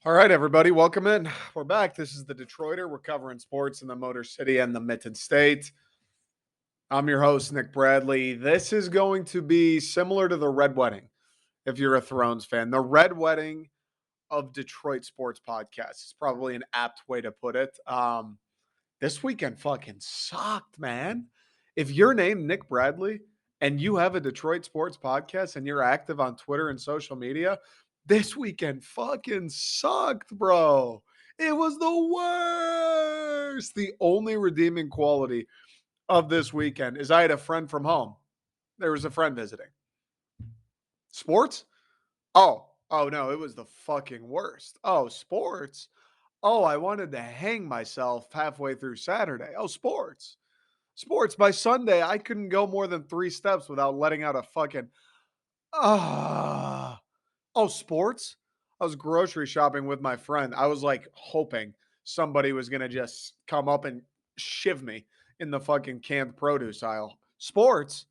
All right, everybody, welcome in. We're back. This is the Detroiter. We're covering sports in the Motor City and the Mitten State. I'm your host, Nick Bradley. This is going to be similar to the Red Wedding, if you're a Thrones fan. The Red Wedding of Detroit sports podcasts is probably an apt way to put it. This weekend fucking sucked, man. If you're named Nick Bradley and you have a Detroit sports podcast and you're active on Twitter and social media, this weekend fucking sucked, bro. It was the worst. The only redeeming quality of this weekend is I had a friend from home. There was a friend visiting. Sports? Oh no, it was the fucking worst. Oh, sports? Oh, I wanted to hang myself halfway through Saturday. Oh, sports. Sports. By Sunday, I couldn't go more than 3 steps without letting out a fucking ah. Oh, sports? I was grocery shopping with my friend. I was like hoping somebody was gonna just come up and shiv me in the fucking canned produce aisle. Sports.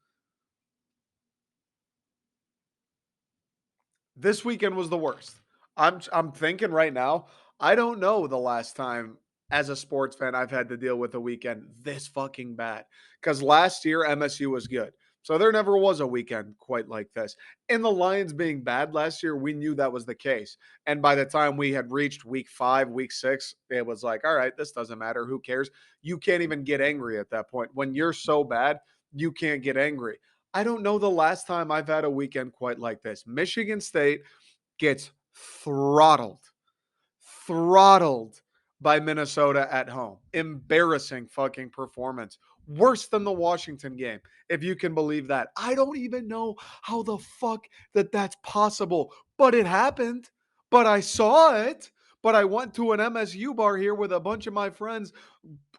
This weekend was the worst. I'm thinking right now, I don't know the last time as a sports fan I've had to deal with a weekend this fucking bad. Cuz last year MSU was good. So there never was a weekend quite like this. And the Lions being bad last year, we knew that was the case. And by the time we had reached week 5, week 6, it was like, all right, this doesn't matter. Who cares? You can't even get angry at that point. When you're so bad, you can't get angry. I don't know the last time I've had a weekend quite like this. Michigan State gets throttled by Minnesota at home. Embarrassing fucking performance. Worse than the Washington game, if you can believe that. I don't even know how the fuck that's possible, but it happened. But I saw it. But I went to an MSU bar here with a bunch of my friends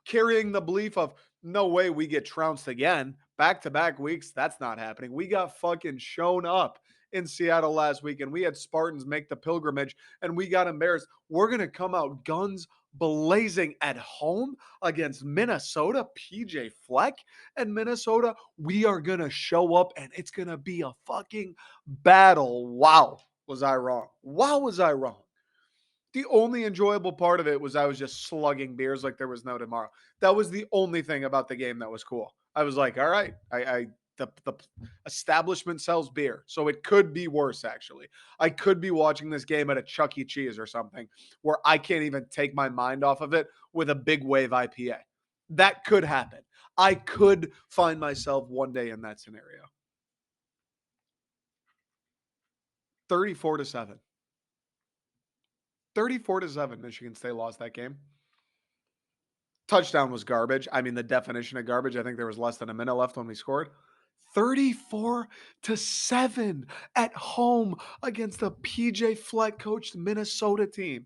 carrying the belief of no way we get trounced again. Back to back weeks, that's not happening. We got fucking shown up in Seattle last week and we had Spartans make the pilgrimage and we got embarrassed. We're going to come out guns blazing at home against Minnesota, PJ Fleck and Minnesota. We are going to show up and it's going to be a fucking battle. Wow, was I wrong? Wow, was I wrong? The only enjoyable part of it was I was just slugging beers like there was no tomorrow. That was the only thing about the game that was cool. I was like, all right, the establishment sells beer, so it could be worse. Actually, I could be watching this game at a Chuck E. Cheese or something where I can't even take my mind off of it with a big wave IPA. That could happen. I could find myself one day in that scenario. 34-7. 34-7. Michigan State lost that game. Touchdown was garbage. I mean, the definition of garbage. I think there was less than a minute left when we scored. 34-7 at home against the PJ Fleck coached Minnesota team.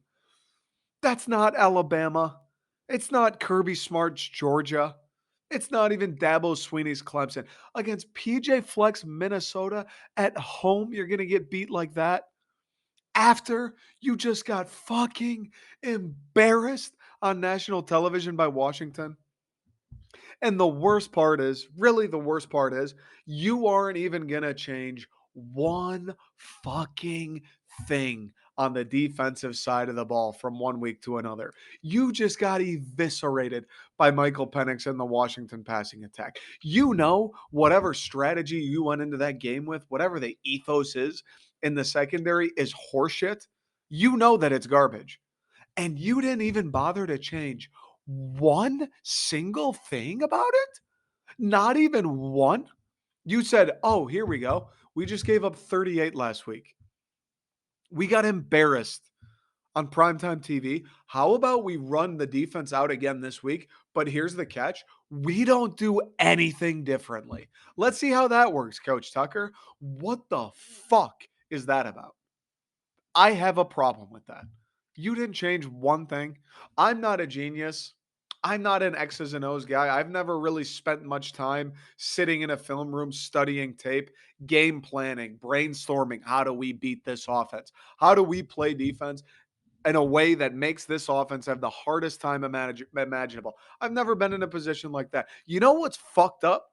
That's not Alabama. It's not Kirby Smart's Georgia. It's not even Dabo Sweeney's Clemson. Against PJ Fleck's Minnesota at home, you're going to get beat like that after you just got fucking embarrassed on national television by Washington. And the worst part is, really, the worst part is, you aren't even going to change one fucking thing on the defensive side of the ball from one week to another. You just got eviscerated by Michael Penix and the Washington passing attack. You know, whatever strategy you went into that game with, whatever the ethos is in the secondary is horseshit. You know that it's garbage. And you didn't even bother to change one single thing about it? Not even one? You said, oh, here we go. We just gave up 38 last week. We got embarrassed on primetime TV. How about we run the defense out again this week? But here's the catch, we don't do anything differently. Let's see how that works, Coach Tucker. What the fuck is that about? I have a problem with that. You didn't change one thing. I'm not a genius. I'm not an X's and O's guy. I've never really spent much time sitting in a film room studying tape, game planning, brainstorming. How do we beat this offense? How do we play defense in a way that makes this offense have the hardest time imaginable? I've never been in a position like that. You know what's fucked up?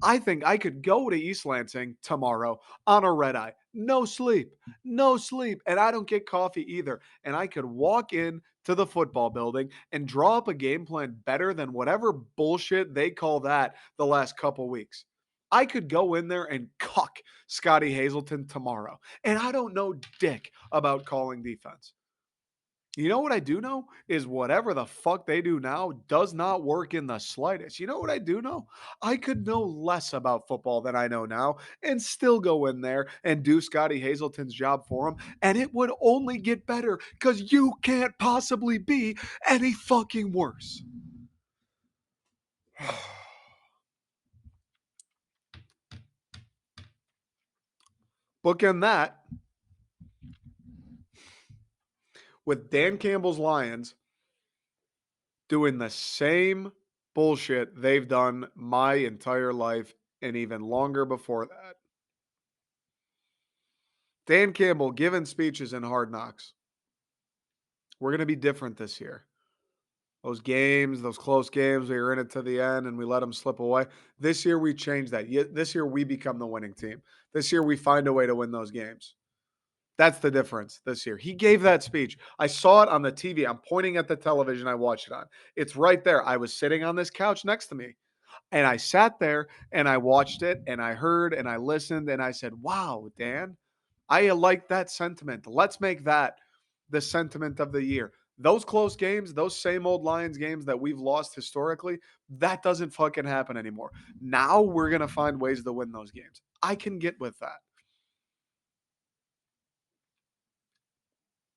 I think I could go to East Lansing tomorrow on a red eye, No sleep, no sleep. And I don't get coffee either. And I could walk in to the football building and draw up a game plan better than whatever bullshit they call that the last couple weeks. I could go in there and cuck Scotty Hazelton tomorrow. And I don't know dick about calling defense. You know what I do know is whatever the fuck they do now does not work in the slightest. You know what I do know? I could know less about football than I know now and still go in there and do Scotty Hazelton's job for him. And it would only get better because you can't possibly be any fucking worse. Bookend that with Dan Campbell's Lions doing the same bullshit they've done my entire life and even longer before that. Dan Campbell giving speeches in Hard Knocks. We're going to be different this year. Those games, those close games, we were in it to the end and we let them slip away. This year, we change that. This year, we become the winning team. This year, we find a way to win those games. That's the difference this year. He gave that speech. I saw it on the TV. I'm pointing at the television I watched it on. It's right there. I was sitting on this couch next to me. And I sat there and I watched it and I heard and I listened and I said, wow, Dan, I like that sentiment. Let's make that the sentiment of the year. Those close games, those same old Lions games that we've lost historically, that doesn't fucking happen anymore. Now we're going to find ways to win those games. I can get with that.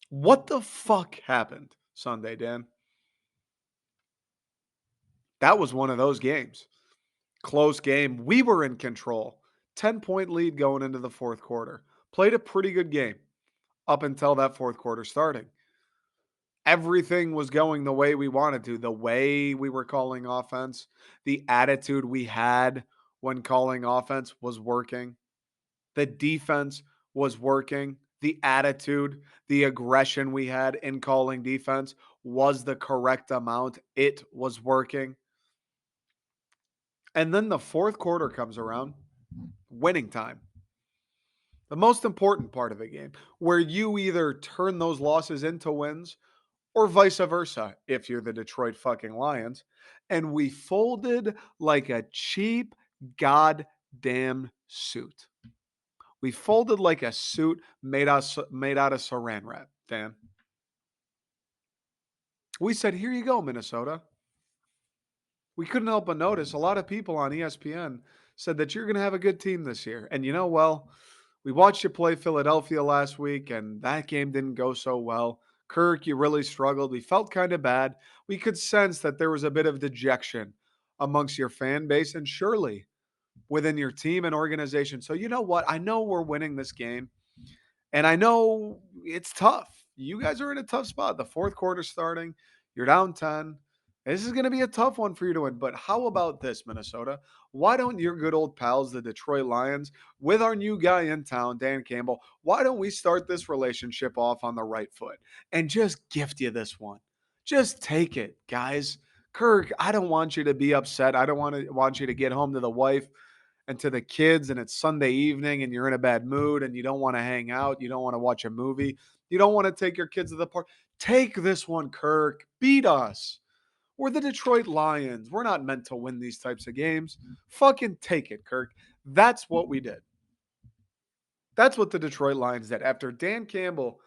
What the fuck happened Sunday, Dan? That was one of those games. Close game. We were in control. 10-point lead going into the fourth quarter. Played a pretty good game up until that fourth quarter starting. Everything was going the way we wanted to, the way we were calling offense, the attitude we had when calling offense was working. The defense was working. The attitude, the aggression we had in calling defense was the correct amount. It was working. And then the fourth quarter comes around, winning time. The most important part of the game, where you either turn those losses into wins or vice versa if you're the Detroit fucking Lions. And we folded like a cheap goddamn suit. We folded like a suit made out of saran wrap, Dan. We said, here you go, Minnesota. We couldn't help but notice a lot of people on ESPN said that you're going to have a good team this year. And well, we watched you play Philadelphia last week, and that game didn't go so well. Kirk, you really struggled. We felt kind of bad. We could sense that there was a bit of dejection amongst your fan base and surely within your team and organization. So, you know what? I know we're winning this game. And I know it's tough. You guys are in a tough spot. The fourth quarter starting, you're down 10. This is going to be a tough one for you to win. But how about this, Minnesota? Why don't your good old pals, the Detroit Lions, with our new guy in town, Dan Campbell, why don't we start this relationship off on the right foot and just gift you this one? Just take it, guys. Kirk, I don't want you to be upset. I don't want you to get home to the wife and to the kids and it's Sunday evening and you're in a bad mood and you don't want to hang out, you don't want to watch a movie, you don't want to take your kids to the park. Take this one, Kirk. Beat us. We're the Detroit Lions. We're not meant to win these types of games. Fucking take it, Kirk. That's what we did. That's what the Detroit Lions did. After Dan Campbell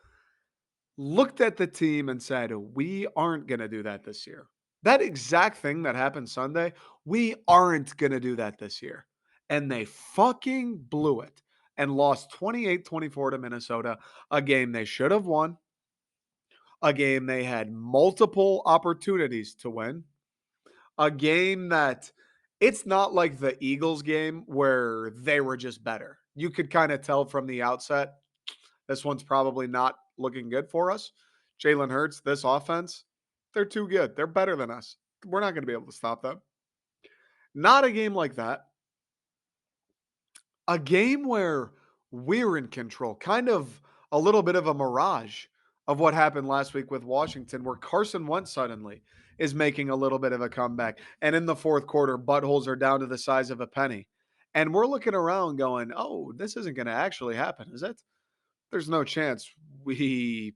looked at the team and said, we aren't going to do that this year. That exact thing that happened Sunday, we aren't going to do that this year. And they fucking blew it and lost 28-24 to Minnesota, a game they should have won, a game they had multiple opportunities to win, a game that it's not like the Eagles game where they were just better. You could kind of tell from the outset, this one's probably not looking good for us. Jalen Hurts, this offense, they're too good. They're better than us. We're not going to be able to stop them. Not a game like that. A game where we're in control, kind of a little bit of a mirage of what happened last week with Washington, where Carson Wentz suddenly is making a little bit of a comeback. And in the fourth quarter, buttholes are down to the size of a penny. And we're looking around going, oh, this isn't going to actually happen, is it? There's no chance we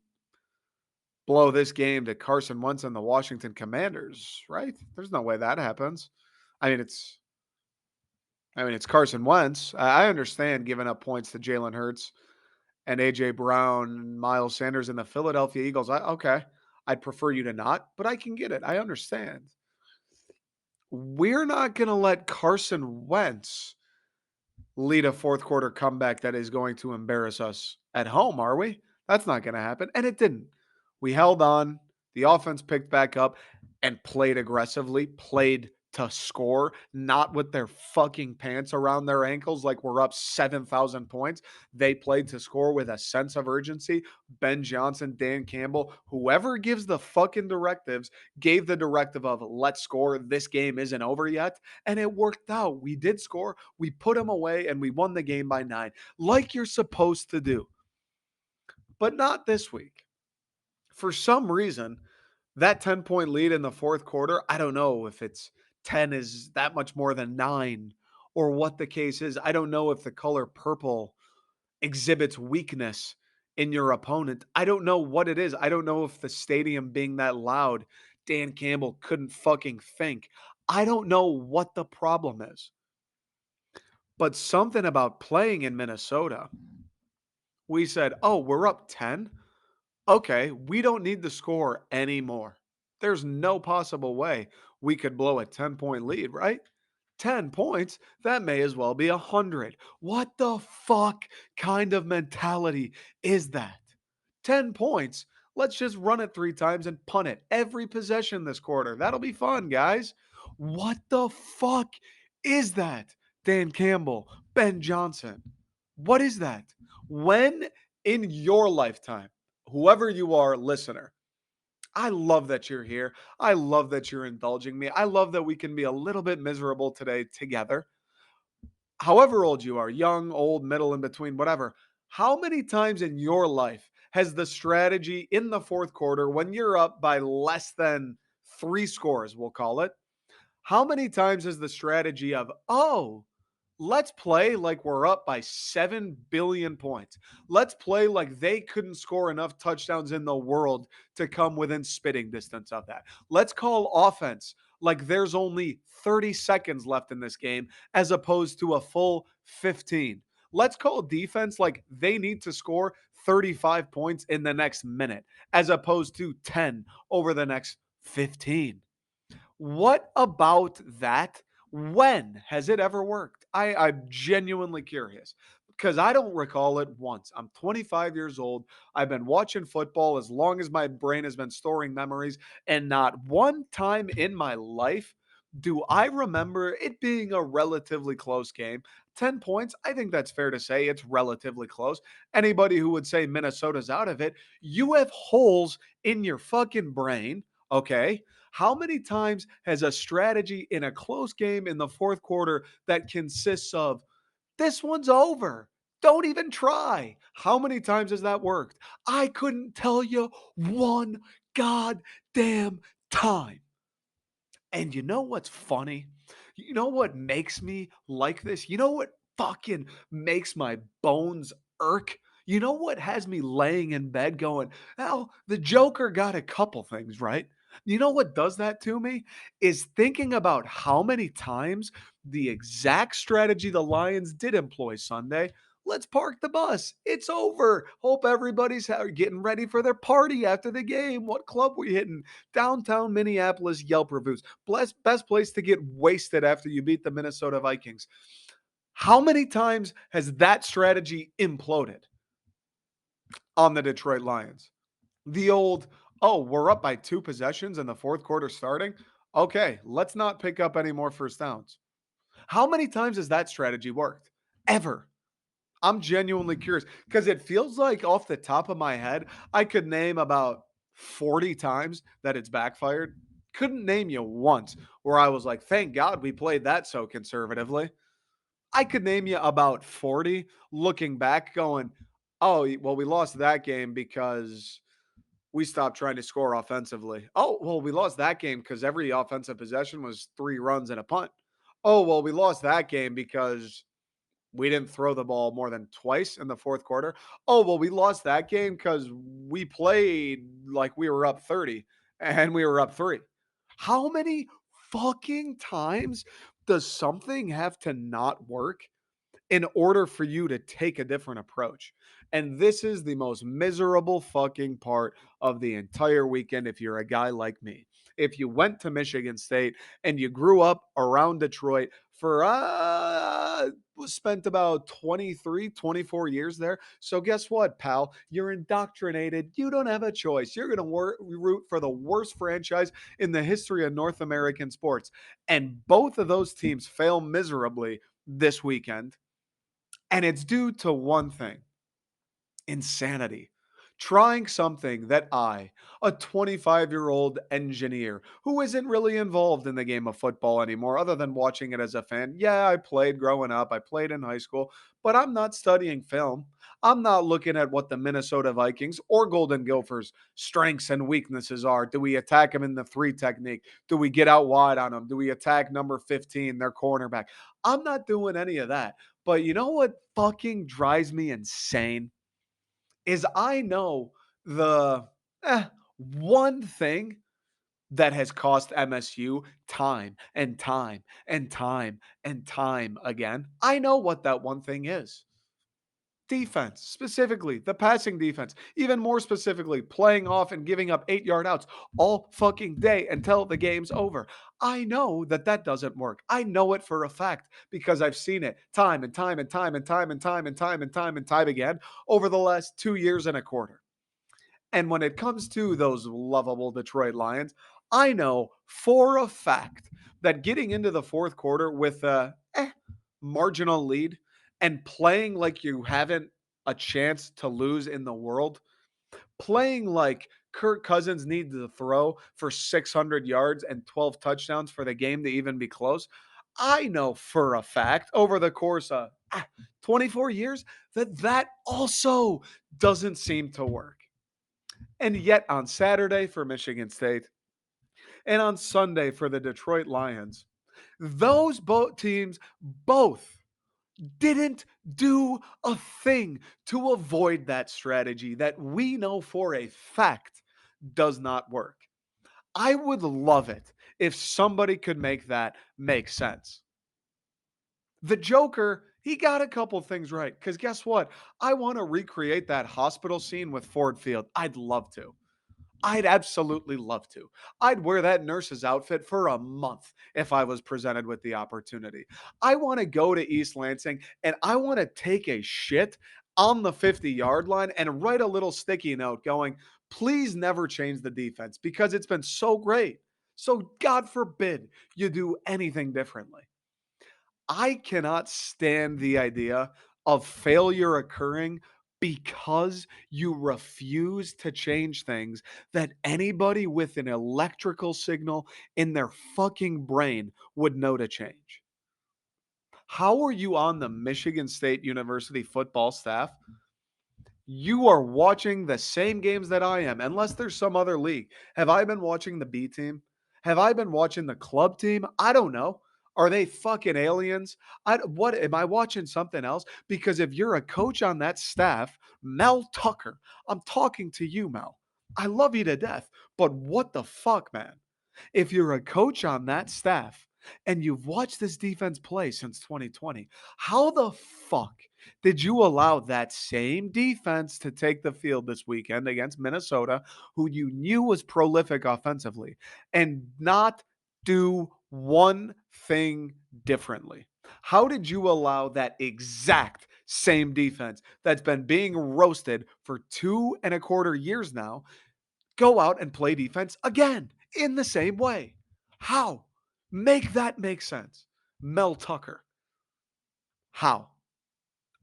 blow this game to Carson Wentz and the Washington Commanders, right? There's no way that happens. I mean, it's it's Carson Wentz. I understand giving up points to Jalen Hurts and AJ Brown and Miles Sanders and the Philadelphia Eagles. Okay, I'd prefer you to not, but I can get it. I understand. We're not going to let Carson Wentz lead a fourth quarter comeback that is going to embarrass us at home, are we? That's not going to happen. And it didn't. We held on. The offense picked back up and played aggressively, played to score, not with their fucking pants around their ankles like we're up 7,000 points. They played to score with a sense of urgency. Ben Johnson, Dan Campbell, whoever gives the fucking directives, gave the directive of let's score. This game isn't over yet. And it worked out. We did score. We put them away and we won the game by 9, like you're supposed to do. But not this week. For some reason, that 10-point lead in the fourth quarter, I don't know if it's 10 is that much more than 9 or what the case is. I don't know if the color purple exhibits weakness in your opponent. I don't know what it is. I don't know if the stadium being that loud, Dan Campbell couldn't fucking think. I don't know what the problem is. But something about playing in Minnesota, we said, oh, we're up 10. Okay, we don't need the score anymore. There's no possible way we could blow a 10-point lead, right? 10 points, that may as well be 100. What the fuck kind of mentality is that? 10 points, let's just run it 3 times and punt it every possession this quarter. That'll be fun, guys. What the fuck is that? Dan Campbell, Ben Johnson. What is that? When in your lifetime, whoever you are, listener, I love that you're here. I love that you're indulging me. I love that we can be a little bit miserable today together. However old you are, young, old, middle, in between, whatever. How many times in your life has the strategy in the fourth quarter, when you're up by less than 3 scores, we'll call it, how many times is the strategy of, oh, let's play like we're up by 7 billion points. Let's play like they couldn't score enough touchdowns in the world to come within spitting distance of that. Let's call offense like there's only 30 seconds left in this game as opposed to a full 15. Let's call defense like they need to score 35 points in the next minute as opposed to 10 over the next 15. What about that? When has it ever worked? I'm genuinely curious because I don't recall it once. I'm 25 years old. I've been watching football as long as my brain has been storing memories, and not one time in my life do I remember it being a relatively close game. 10 points, I think that's fair to say it's relatively close. Anybody who would say Minnesota's out of it, you have holes in your fucking brain, okay? How many times has a strategy in a close game in the fourth quarter that consists of this one's over? Don't even try. How many times has that worked? I couldn't tell you one goddamn time. And you know what's funny? You know what makes me like this? You know what fucking makes my bones irk? You know what has me laying in bed going, well, the Joker got a couple things right. You know what does that to me? Is thinking about how many times the exact strategy the Lions did employ Sunday. Let's park the bus. It's over. Hope everybody's getting ready for their party after the game. What club we hitting? Downtown Minneapolis Yelp reviews. Best place to get wasted after you beat the Minnesota Vikings. How many times has that strategy imploded on the Detroit Lions? The old, oh, we're up by 2 possessions in the fourth quarter starting. Okay, let's not pick up any more first downs. How many times has that strategy worked? Ever? I'm genuinely curious because it feels like off the top of my head, I could name about 40 times that it's backfired. Couldn't name you once where I was like, thank God we played that so conservatively. I could name you about 40 looking back, going, oh, well, we lost that game because we stopped trying to score offensively. Oh, well, we lost that game because every offensive possession was 3 runs and a punt. Oh, well, we lost that game because We didn't throw the ball more than twice in the fourth quarter. Oh, well, we lost that game because we played like we were up 30 and we were up three. How many fucking times does something have to not work in order for you to take a different approach? And this is the most miserable fucking part of the entire weekend if you're a guy like me. If you went to Michigan State and you grew up around Detroit for spent about 23, 24 years there. So guess what, pal? You're indoctrinated. You don't have a choice. You're going to root for the worst franchise in the history of North American sports. And both of those teams fail miserably this weekend, and it's due to one thing: insanity. Trying something that I, a 25-year-old engineer who isn't really involved in the game of football anymore, other than watching it as a fan. Yeah, I played growing up, I played in high school, but I'm not studying film. I'm not looking at what the Minnesota Vikings or Golden Gophers' strengths and weaknesses are. Do we attack them in the three technique? Do we get out wide on them? Do we attack number 15, their cornerback? I'm not doing any of that. But you know what fucking drives me insane? Is I know the one thing that has cost MSU time and time and time and time again. I know what that one thing is: defense, specifically the passing defense, even more specifically, playing off and giving up 8 yard outs all fucking day until the game's over. I know that that doesn't work. I know it for a fact because I've seen it time and time and time and time and time and time and time and time again over the last 2 years and a quarter. And when it comes to those lovable Detroit Lions, I know for a fact that getting into the fourth quarter with a marginal lead and playing like you haven't a chance to lose in the world, playing like Kirk Cousins needs to throw for 600 yards and 12 touchdowns for the game to even be close. I know for a fact over the course of 24 years that that also doesn't seem to work. And yet on Saturday for Michigan State and on Sunday for the Detroit Lions, those both teams both didn't do a thing to avoid that strategy that we know for a fact does not work. I would love it if somebody could make that make sense. The Joker, he got a couple things right. Because guess what? I want to recreate that hospital scene with Ford Field. I'd love to. I'd absolutely love to. I'd wear that nurse's outfit for a month if I was presented with the opportunity. I want to go to East Lansing and I want to take a shit on the 50-yard line and write a little sticky note going, please never change the defense because it's been so great. So, God forbid you do anything differently. I cannot stand the idea of failure occurring because you refuse to change things that anybody with an electrical signal in their fucking brain would know to change. How are you on the Michigan State University football staff? You are watching the same games that I am, unless there's some other league. Have I been watching the B team? Have I been watching the club team? I don't know. Are they fucking aliens? What am I watching something else? Because if you're a coach on that staff, Mel Tucker, I'm talking to you, Mel. I love you to death, but what the fuck, man? If you're a coach on that staff and you've watched this defense play since 2020, how the fuck did you allow that same defense to take the field this weekend against Minnesota, who you knew was prolific offensively, and not do one thing differently? How did you allow that exact same defense that's been being roasted for 2.25 years now go out and play defense again in the same way? How? Make that make sense. Mel Tucker. How?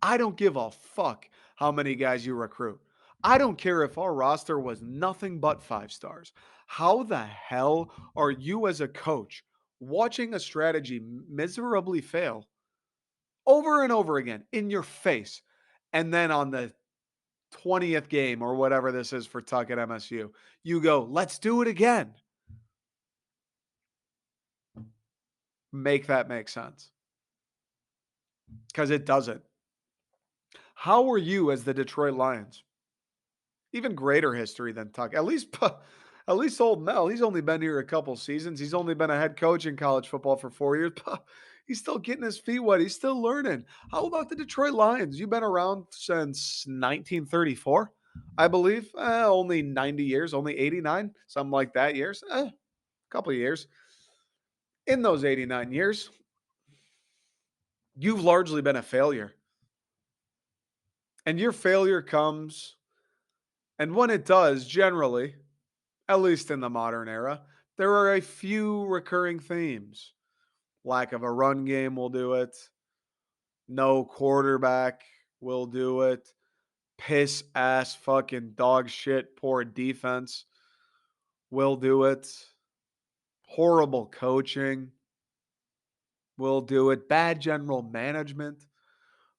I don't give a fuck how many guys you recruit. I don't care if our roster was nothing but 5 stars. How the hell are you as a coach watching a strategy miserably fail over and over again in your face? And then on the 20th game or whatever this is for Tuck at MSU, you go, let's do it again. Make that make sense. because it doesn't. How were you as the Detroit Lions? Even greater history than Tuck. At least old Mel, he's only been here a couple seasons. He's only been a head coach in college football for 4 years. He's still getting his feet wet. He's still learning. How about the Detroit Lions? You've been around since 1934, I believe. Only 90 years, only 89, something like that years. A couple of years. In those 89 years, you've largely been a failure. And your failure comes, and when it does, generally, at least in the modern era, there are a few recurring themes. Lack of a run game will do it. No quarterback will do it. Piss ass fucking dog shit poor defense will do it. Horrible coaching will do it. Bad general management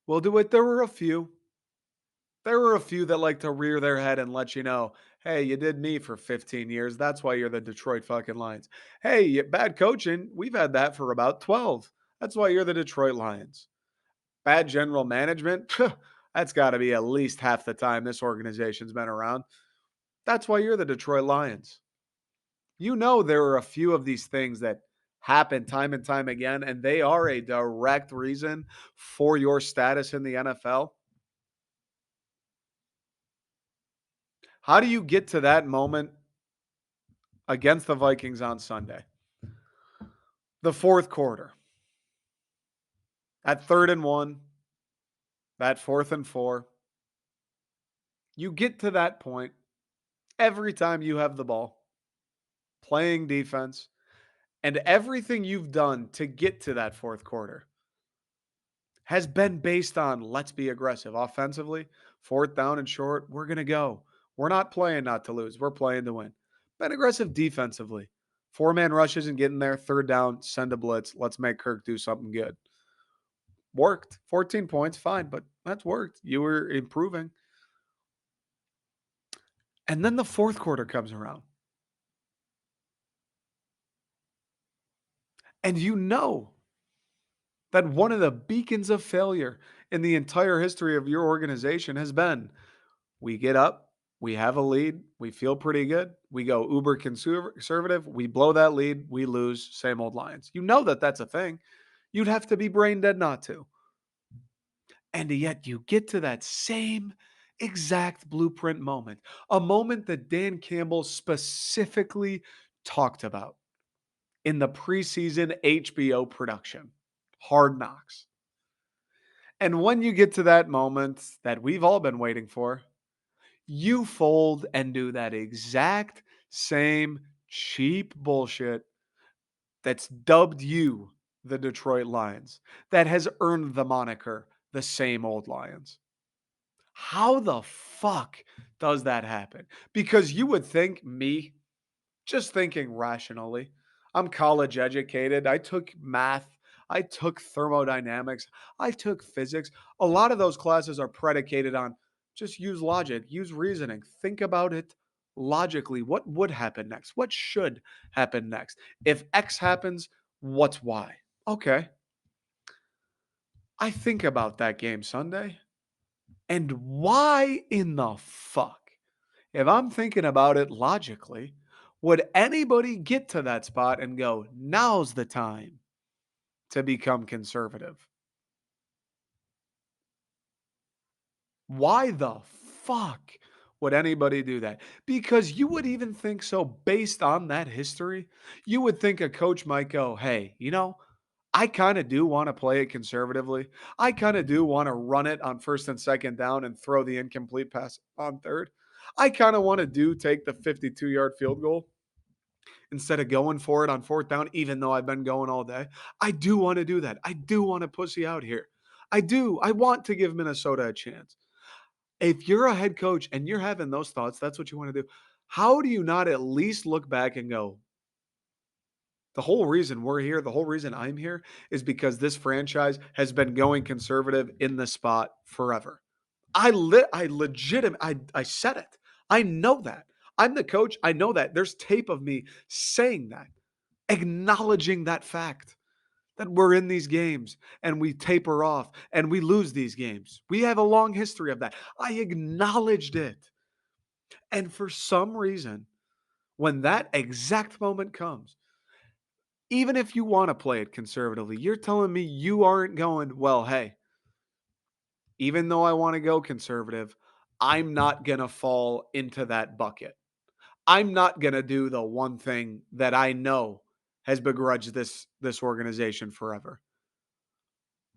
will do it. There were a few that like to rear their head and let you know, hey, you did me for 15 years. That's why you're the Detroit fucking Lions. Hey, bad coaching. We've had that for about 12. That's why you're the Detroit Lions. Bad general management. That's got to be at least half the time this organization's been around. That's why you're the Detroit Lions. You know, there are a few of these things that happen time and time again, and they are a direct reason for your status in the NFL. How do you get to that moment against the Vikings on Sunday? The fourth quarter, at 3rd and 1, that 4th and 4. You get to that point every time you have the ball, playing defense, and everything you've done to get to that fourth quarter has been based on let's be aggressive offensively, 4th down and short. We're going to go. We're not playing not to lose. We're playing to win. Been aggressive defensively. 4-man rushes and getting there. 3rd down, send a blitz. Let's make Kirk do something good. Worked. 14 points, fine, but that's worked. You were improving. And then the fourth quarter comes around. And you know that one of the beacons of failure in the entire history of your organization has been we get up, we have a lead, we feel pretty good, we go uber conservative, we blow that lead, we lose, same old Lions. You know that that's a thing. You'd have to be brain dead not to. And yet you get to that same exact blueprint moment, a moment that Dan Campbell specifically talked about in the preseason HBO production, Hard Knocks. And when you get to that moment that we've all been waiting for, you fold and do that exact same cheap bullshit that's dubbed you the Detroit Lions, that has earned the moniker the same old Lions. How the fuck does that happen? Because you would think me, just thinking rationally, I'm college educated. I took math. I took thermodynamics. I took physics. A lot of those classes are predicated on just use logic, use reasoning, think about it logically. What would happen next? What should happen next? If X happens, what's Y? Okay. I think about that game Sunday. And why in the fuck, if I'm thinking about it logically, would anybody get to that spot and go, now's the time to become conservative? Why the fuck would anybody do that? Because you would even think so based on that history. You would think a coach might go, hey, I kind of do want to play it conservatively. I kind of do want to run it on 1st and 2nd down and throw the incomplete pass on 3rd. I kind of want to take the 52-yard field goal instead of going for it on 4th down, even though I've been going all day. I do want to do that. I do want to pussy out here. I do. I want to give Minnesota a chance. If you're a head coach and you're having those thoughts, that's what you want to do. How do you not at least look back and go, the whole reason we're here, the whole reason I'm here is because this franchise has been going conservative in the spot forever. I said it. I know that. I'm the coach. I know that. There's tape of me saying that, acknowledging that fact. that we're in these games and we taper off and we lose these games. We have a long history of that. I acknowledged it. And for some reason, when that exact moment comes, even if you want to play it conservatively, you're telling me you aren't going, well, hey, even though I want to go conservative, I'm not going to fall into that bucket. I'm not going to do the one thing that I know has begrudged this organization forever.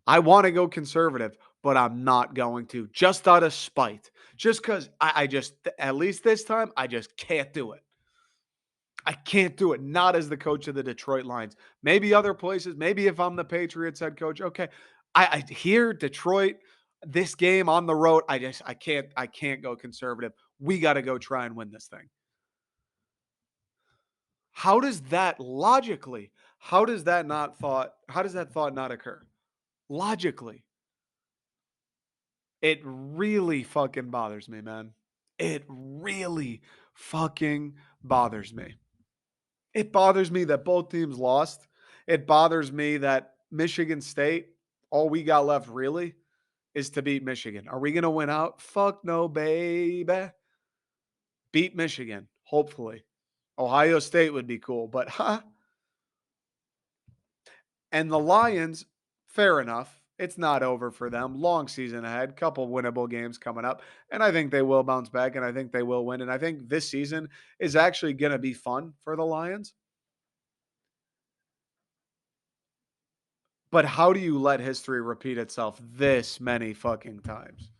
I want to go conservative, but I'm not going to just out of spite. Just because I just, at least this time, I just can't do it. I can't do it. Not as the coach of the Detroit Lions. Maybe other places. Maybe if I'm the Patriots head coach. Okay. I hear Detroit, this game on the road. I can't go conservative. We got to go try and win this thing. How does that logically, how does that thought not occur? Logically, it really fucking bothers me, man. It really fucking bothers me. It bothers me that both teams lost. It bothers me that Michigan State, all we got left really is to beat Michigan. Are we going to win out? Fuck no, baby. Beat Michigan, hopefully. Ohio State would be cool, but And the Lions, fair enough. It's not over for them. Long season ahead, couple winnable games coming up. And I think they will bounce back and I think they will win. And I think this season is actually going to be fun for the Lions. But how do you let history repeat itself this many fucking times?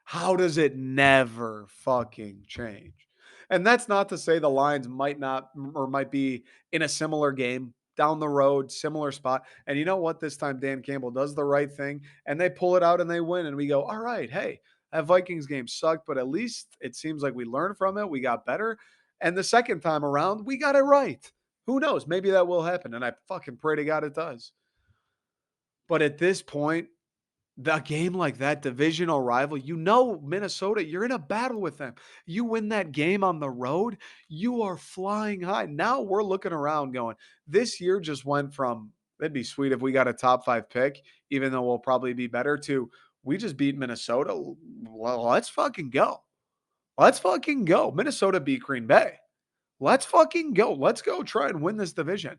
How does it never fucking change? And that's not to say the Lions might not or might be in a similar game down the road, similar spot. And you know what? This time Dan Campbell does the right thing and they pull it out and they win. And we go, all right, hey, that Vikings game sucked, but at least it seems like we learned from it. We got better. And the second time around, we got it right. Who knows? Maybe that will happen. And I fucking pray to God it does. But at this point, the game like that, divisional rival, you know, Minnesota, you're in a battle with them. You win that game on the road, you are flying high. Now we're looking around going, this year just went from, it'd be sweet if we got a top 5 pick, even though we'll probably be better, to we just beat Minnesota. Well, let's fucking go. Let's fucking go. Minnesota beat Green Bay. Let's fucking go. Let's go try and win this division.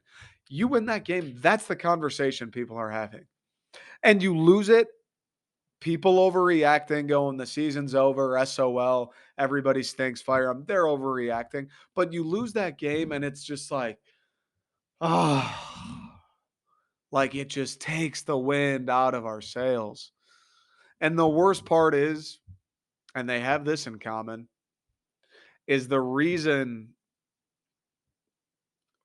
You win that game, that's the conversation people are having. And you lose it, people overreacting, going the season's over, SOL, everybody stinks, fire them. They're overreacting. But you lose that game and it's just like, ah, like it just takes the wind out of our sails. And the worst part is, and they have this in common, is the reason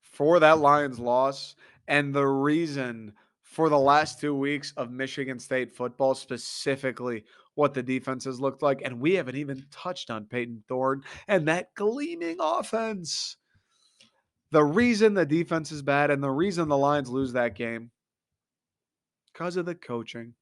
for that Lions loss and the reason for the last 2 weeks of Michigan State football, specifically what the defenses looked like. And we haven't even touched on Peyton Thorne and that gleaming offense. The reason the defense is bad and the reason the Lions lose that game, because of the coaching.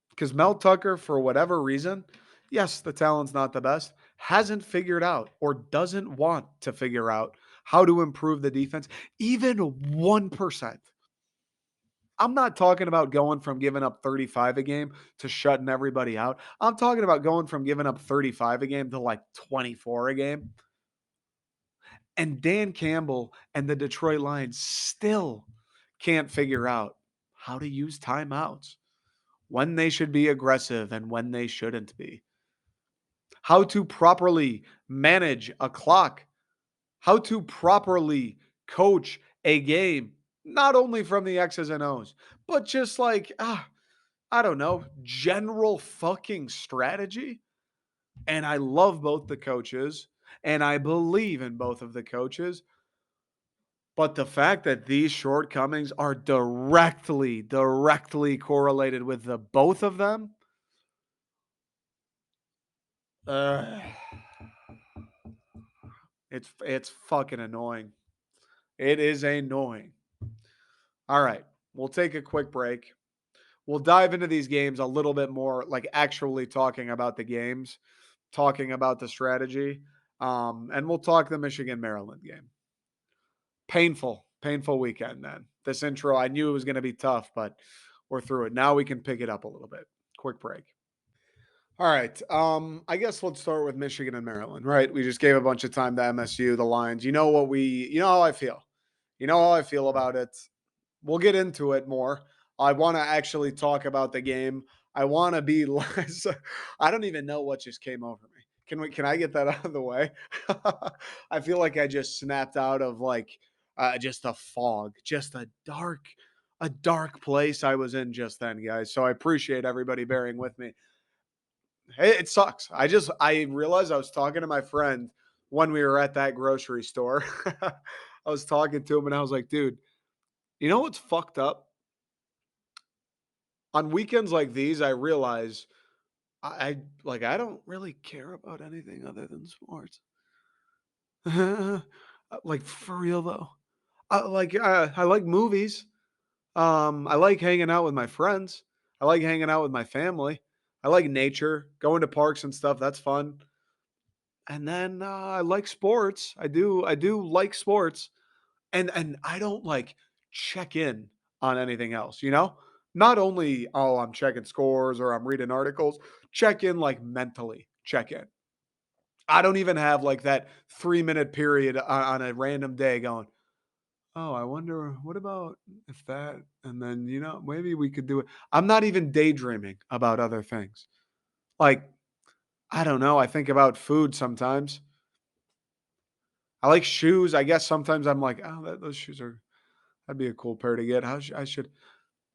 Because Mel Tucker, for whatever reason, yes, the talent's not the best, hasn't figured out or doesn't want to figure out how to improve the defense even 1%. I'm not talking about going from giving up 35 a game to shutting everybody out. I'm talking about going from giving up 35 a game to like 24 a game. And Dan Campbell and the Detroit Lions still can't figure out how to use timeouts, when they should be aggressive and when they shouldn't be, how to properly manage a clock, how to properly coach a game, not only from the X's and O's, but just like, I don't know, general fucking strategy. And I love both the coaches and I believe in both of the coaches. But the fact that these shortcomings are directly correlated with the both of them, uh, it's fucking annoying. It is annoying. All right, we'll take a quick break. We'll dive into these games a little bit more, like actually talking about the games, talking about the strategy, and we'll talk the Michigan Maryland game. Painful, painful weekend, man. This intro, I knew it was going to be tough, but we're through it. Now we can pick it up a little bit. Quick break. All right. I guess let's start with Michigan and Maryland, right? We just gave a bunch of time to MSU, the Lions. You know how I feel. You know how I feel about it. We'll get into it more. I want to actually talk about the game. I want to be less. I don't even know what just came over me. Can I get that out of the way? I feel like I just snapped out of like just a fog, just a dark place I was in just then, guys. So I appreciate everybody bearing with me. Hey, it sucks. I realized I was talking to my friend when we were at that grocery store. I was talking to him and I was like, dude, you know what's fucked up? On weekends like these, I realize I like I don't really care about anything other than sports. Like for real though. I like movies. I like hanging out with my friends. I like hanging out with my family. I like nature, going to parks and stuff. That's fun. And then I like sports. I do like sports. And I don't like check in on anything else, you know? Not only, oh, I'm checking scores or I'm reading articles, check in like mentally, check in. I don't even have like that 3 minute period on a random day going, oh, I wonder what about if that, and then, maybe we could do it. I'm not even daydreaming about other things. Like, I don't know. I think about food sometimes. I like shoes. I guess sometimes I'm like, oh, those shoes are, that'd be a cool pair to get. I should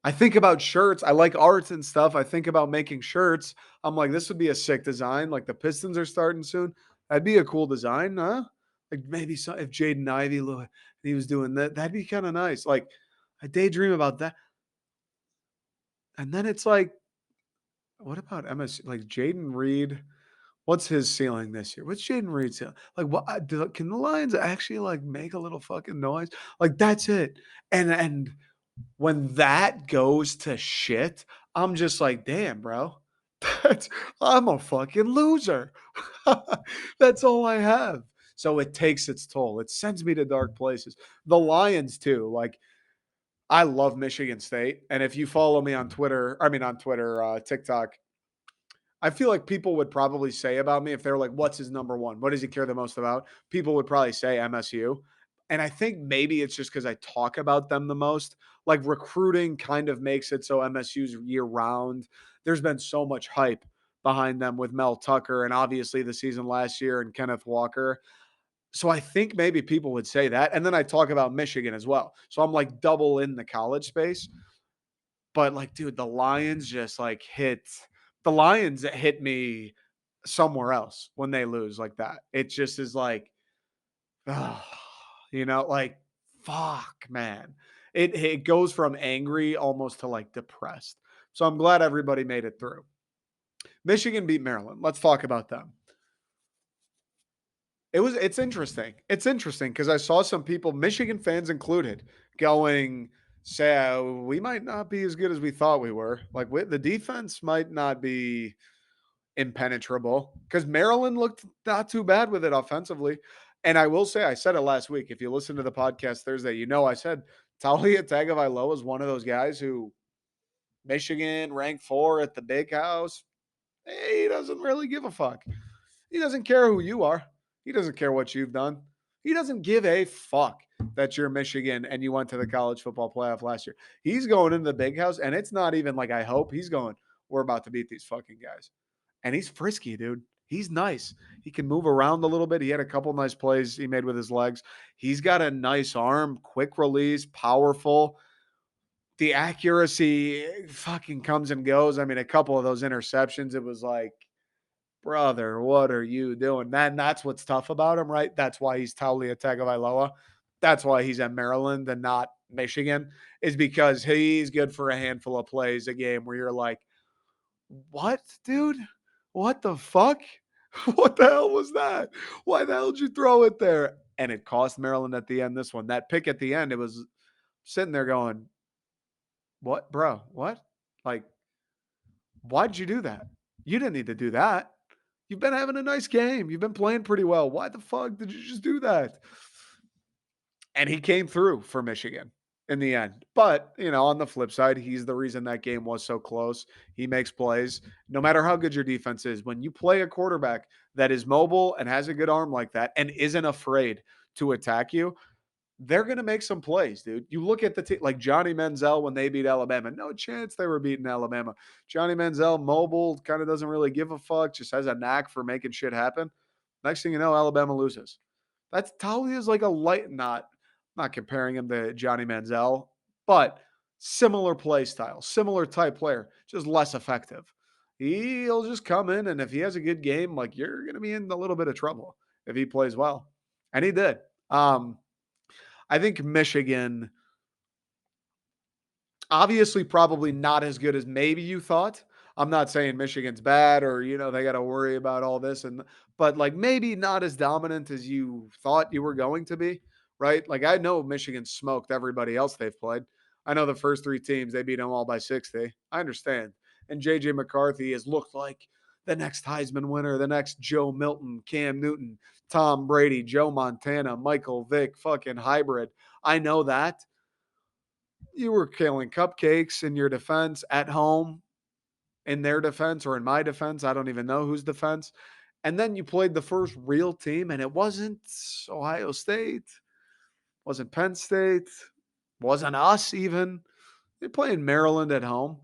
I think about shirts. I like art and stuff. I think about making shirts. I'm like, this would be a sick design. Like the Pistons are starting soon. That'd be a cool design, huh? Like maybe if Jaden Ivey he was doing that, that'd be kind of nice. Like I daydream about that. And then it's like, what about MS? Like Jaden Reed? What's his ceiling this year? What's Jaden Reed's ceiling? Like, can the Lions actually like make a little fucking noise? Like that's it. And when that goes to shit, I'm just like, damn, bro. That's I'm a fucking loser. That's all I have. So it takes its toll. It sends me to dark places. The Lions too. Like I love Michigan State, and if you follow me on Twitter, TikTok, I feel like people would probably say about me if they're like, "What's his number one? What does he care the most about?" People would probably say MSU, and I think maybe it's just because I talk about them the most. Like recruiting kind of makes it so MSU's year round. There's been so much hype behind them with Mel Tucker and obviously the season last year and Kenneth Walker. So I think maybe people would say that. And then I talk about Michigan as well. So I'm like double in the college space. But like, dude, the Lions hit me somewhere else when they lose like that. It just is like, ah, like fuck, man. It goes from angry almost to like depressed. So I'm glad everybody made it through. Michigan beat Maryland. Let's talk about them. It's interesting. It's interesting because I saw some people, Michigan fans included, going, say, we might not be as good as we thought we were. Like the defense might not be impenetrable because Maryland looked not too bad with it offensively. And I will say, I said it last week. If you listen to the podcast Thursday, I said Talia Tagovailoa is one of those guys who Michigan ranked 4 at the big house. He doesn't really give a fuck. He doesn't care who you are. He doesn't care what you've done. He doesn't give a fuck that you're Michigan and you went to the college football playoff last year. He's going into the big house, and it's not even like I hope. He's going, we're about to beat these fucking guys. And he's frisky, dude. He's nice. He can move around a little bit. He had a couple nice plays he made with his legs. He's got a nice arm, quick release, powerful. The accuracy fucking comes and goes. I mean, a couple of those interceptions, it was like, brother, what are you doing? Man, that's what's tough about him, right? That's why he's Taulia Tagovailoa. That's why he's at Maryland and not Michigan, is because he's good for a handful of plays a game where you're like, what, dude? What the fuck? What the hell was that? Why the hell did you throw it there? And it cost Maryland at the end. This one, that pick at the end, it was sitting there going, what, bro? What? Like, why'd you do that? You didn't need to do that. You've been having a nice game. You've been playing pretty well. Why the fuck did you just do that? and he came through for Michigan in the end. But, on the flip side, he's the reason that game was so close. He makes plays. No matter how good your defense is, when you play a quarterback that is mobile and has a good arm like that and isn't afraid to attack you, they're going to make some plays, dude. You look at the team like Johnny Manziel when they beat Alabama. No chance they were beating Alabama. Johnny Manziel, mobile, kind of doesn't really give a fuck, just has a knack for making shit happen. Next thing you know, Alabama loses. That's Taulia is like a light, not comparing him to Johnny Manziel, but similar play style, similar type player, just less effective. He'll just come in, and if he has a good game, like you're going to be in a little bit of trouble if he plays well, and he did. I think Michigan, obviously, probably not as good as maybe you thought. I'm not saying Michigan's bad or, they got to worry about all this but like maybe not as dominant as you thought you were going to be, right? Like I know Michigan smoked everybody else they've played. I know the first three teams, they beat them all by 60. I understand. And JJ McCarthy has looked like the next Heisman winner, the next Joe Milton, Cam Newton, Tom Brady, Joe Montana, Michael Vick, fucking hybrid. I know that. You were killing cupcakes in your defense at home, in their defense, or in my defense. I don't even know whose defense. And then you played the first real team, and it wasn't Ohio State, wasn't Penn State, wasn't us even. They play in Maryland at home,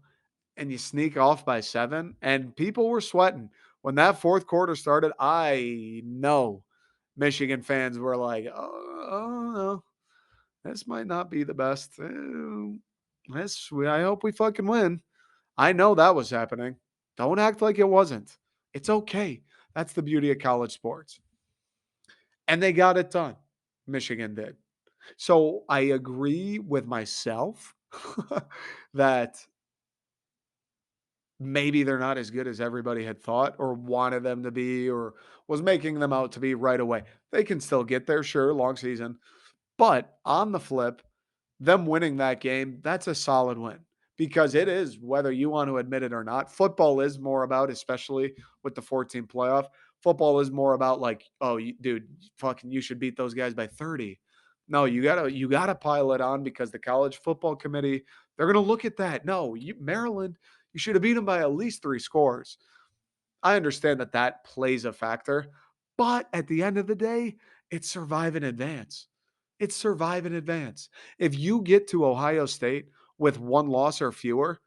and you sneak off by 7, and people were sweating. When that fourth quarter started, I know Michigan fans were like, oh no, this might not be the best. I hope we fucking win. I know that was happening. Don't act like it wasn't. It's okay. That's the beauty of college sports. And they got it done. Michigan did. So I agree with myself that maybe they're not as good as everybody had thought or wanted them to be or was making them out to be right away. They can still get there, sure, long season. But on the flip, them winning that game, that's a solid win because it is, whether you want to admit it or not, football is more about, especially with the 14 playoff, football is more about like, oh, dude, fucking, you should beat those guys by 30. No, you gotta pile it on because the college football committee, they're gonna look at that. No, Maryland, you should have beat them by at least 3 scores. I understand that that plays a factor, but at the end of the day, it's survive and advance. It's survive and advance. If you get to Ohio State with 1 loss or fewer,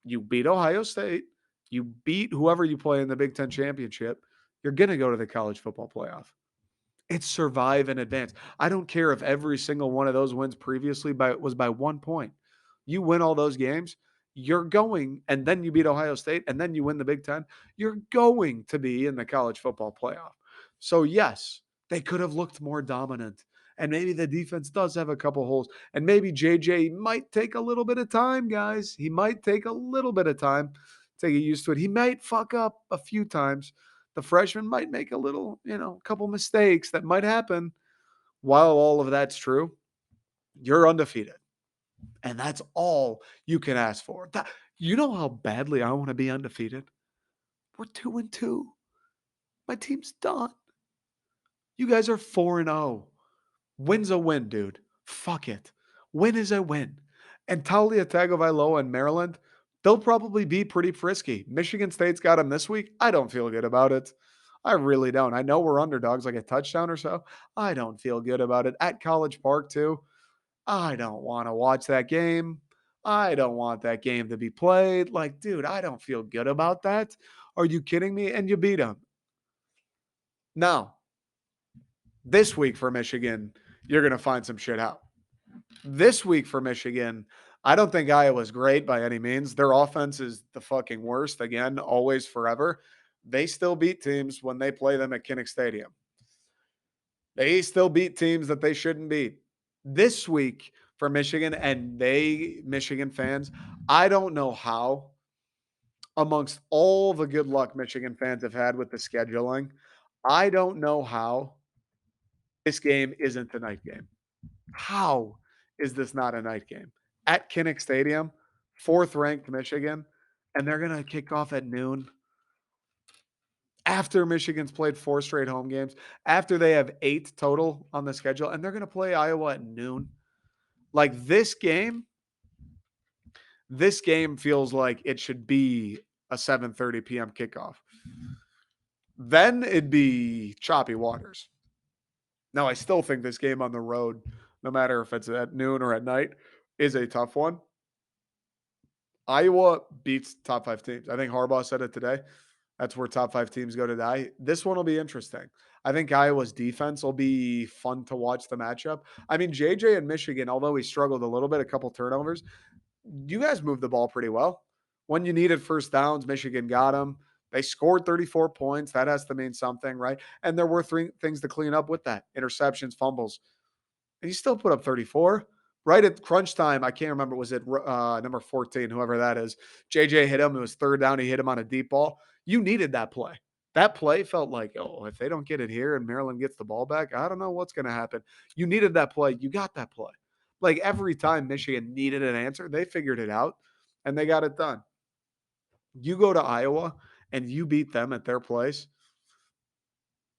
you beat Ohio State, you beat whoever you play in the Big Ten championship, you're going to go to the college football playoff. It's survive and advance. I don't care if every single one of those wins previously was by 1 point. You win all those games, you're going, and then you beat Ohio State, and then you win the Big Ten. You're going to be in the college football playoff. So yes, they could have looked more dominant, and maybe the defense does have a couple holes, and maybe JJ might take a little bit of time, guys. He might take a little bit of time to get used to it. He might fuck up a few times, the freshman might make a little, a couple mistakes that might happen. While all of that's true, you're undefeated. And that's all you can ask for. You know how badly I want to be undefeated? We're 2-2. My team's done. You guys are 4-0. Win's a win, dude. Fuck it. Win is a win. And Taulia Tagovailoa in Maryland, they'll probably be pretty frisky. Michigan State's got them this week. I don't feel good about it. I really don't. I know we're underdogs, like a touchdown or so. I don't feel good about it. At College Park, too. I don't want to watch that game. I don't want that game to be played. Like, dude, I don't feel good about that. Are you kidding me? And you beat them. Now, this week for Michigan, you're going to find some shit out. This week for Michigan, I don't think Iowa's great by any means. Their offense is the fucking worst again, always, forever. They still beat teams when they play them at Kinnick Stadium. They still beat teams that they shouldn't beat. This week for Michigan, and Michigan fans, I don't know how, amongst all the good luck Michigan fans have had with the scheduling, I don't know how this game isn't the night game. How is this not a night game? At Kinnick Stadium, fourth ranked Michigan, and they're going to kick off at noon. after Michigan's played 4 straight home games, after they have 8 total on the schedule, and they're gonna play Iowa at noon. Like, this game feels like it should be a 7:30 PM kickoff. Then it'd be choppy waters. Now, I still think this game on the road, no matter if it's at noon or at night, is a tough one. Iowa beats top 5 teams. I think Harbaugh said it today. That's where top 5 teams go to die. This one will be interesting. I think Iowa's defense will be fun to watch the matchup. I mean, JJ in Michigan, although he struggled a little bit, a couple turnovers, you guys moved the ball pretty well. When you needed first downs, Michigan got them. They scored 34 points. That has to mean something, right? And there were 3 things to clean up with that: interceptions, fumbles. And he still put up 34. Right at crunch time, I can't remember, was it number 14, whoever that is? JJ hit him. It was third down. He hit him on a deep ball. You needed that play. That play felt like, oh, if they don't get it here and Maryland gets the ball back, I don't know what's going to happen. You needed that play. You got that play. Like every time Michigan needed an answer, they figured it out and they got it done. You go to Iowa and you beat them at their place.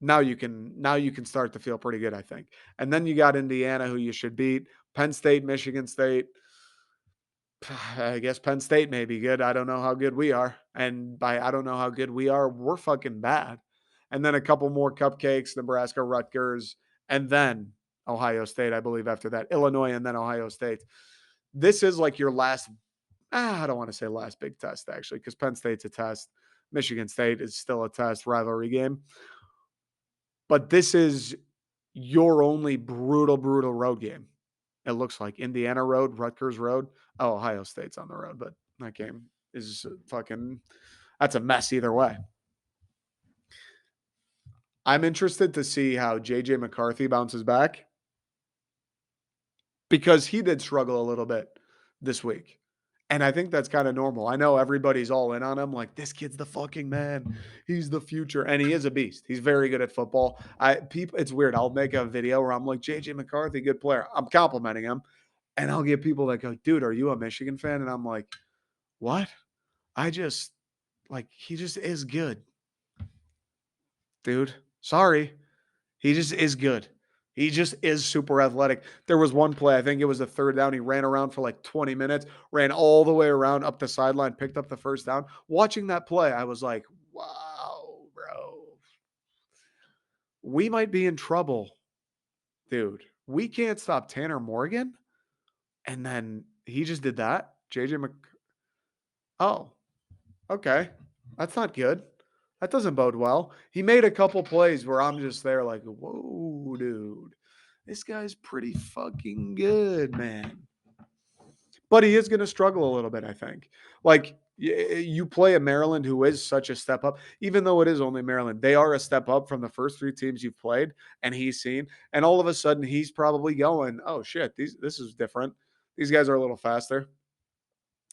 Now you can start to feel pretty good, I think. And then you got Indiana, who you should beat. Penn State, Michigan State. I guess Penn State may be good. I don't know how good we are. And by I don't know how good we are, we're fucking bad. And then a couple more cupcakes, Nebraska, Rutgers, and then Ohio State, I believe, after that. Illinois and then Ohio State. This is like your last, I don't want to say last big test, actually, because Penn State's a test. Michigan State is still a test rivalry game. But this is your only brutal, brutal road game. It looks like Indiana road, Rutgers road. Oh, Ohio State's on the road, but that game is fucking, that's a mess either way. I'm interested to see how JJ McCarthy bounces back because he did struggle a little bit this week. And I think that's kind of normal. I know everybody's all in on him. Like, this kid's the fucking man. He's the future. And he is a beast. He's very good at football. It's weird. I'll make a video where I'm like, JJ McCarthy, good player. I'm complimenting him. And I'll get people that go, dude, are you a Michigan fan? And I'm like, what? I just, like, he just is good, dude. Sorry. He just is good. He just is super athletic. There was one play, I think it was a third down. He ran around for like 20 minutes, ran all the way around up the sideline, picked up the first down. Watching that play, I was like, wow, bro. We might be in trouble, dude. We can't stop Tanner Morgan. And then he just did that. JJ Mc. Oh, okay. That's not good. That doesn't bode well. He made a couple plays where I'm just there like, whoa, dude. This guy's pretty fucking good, man. But he is going to struggle a little bit, I think. Like, you play a Maryland who is such a step up, even though it is only Maryland. They are a step up from the first 3 teams you've played and he's seen. And all of a sudden, he's probably going, oh, shit, this is different. These guys are a little faster.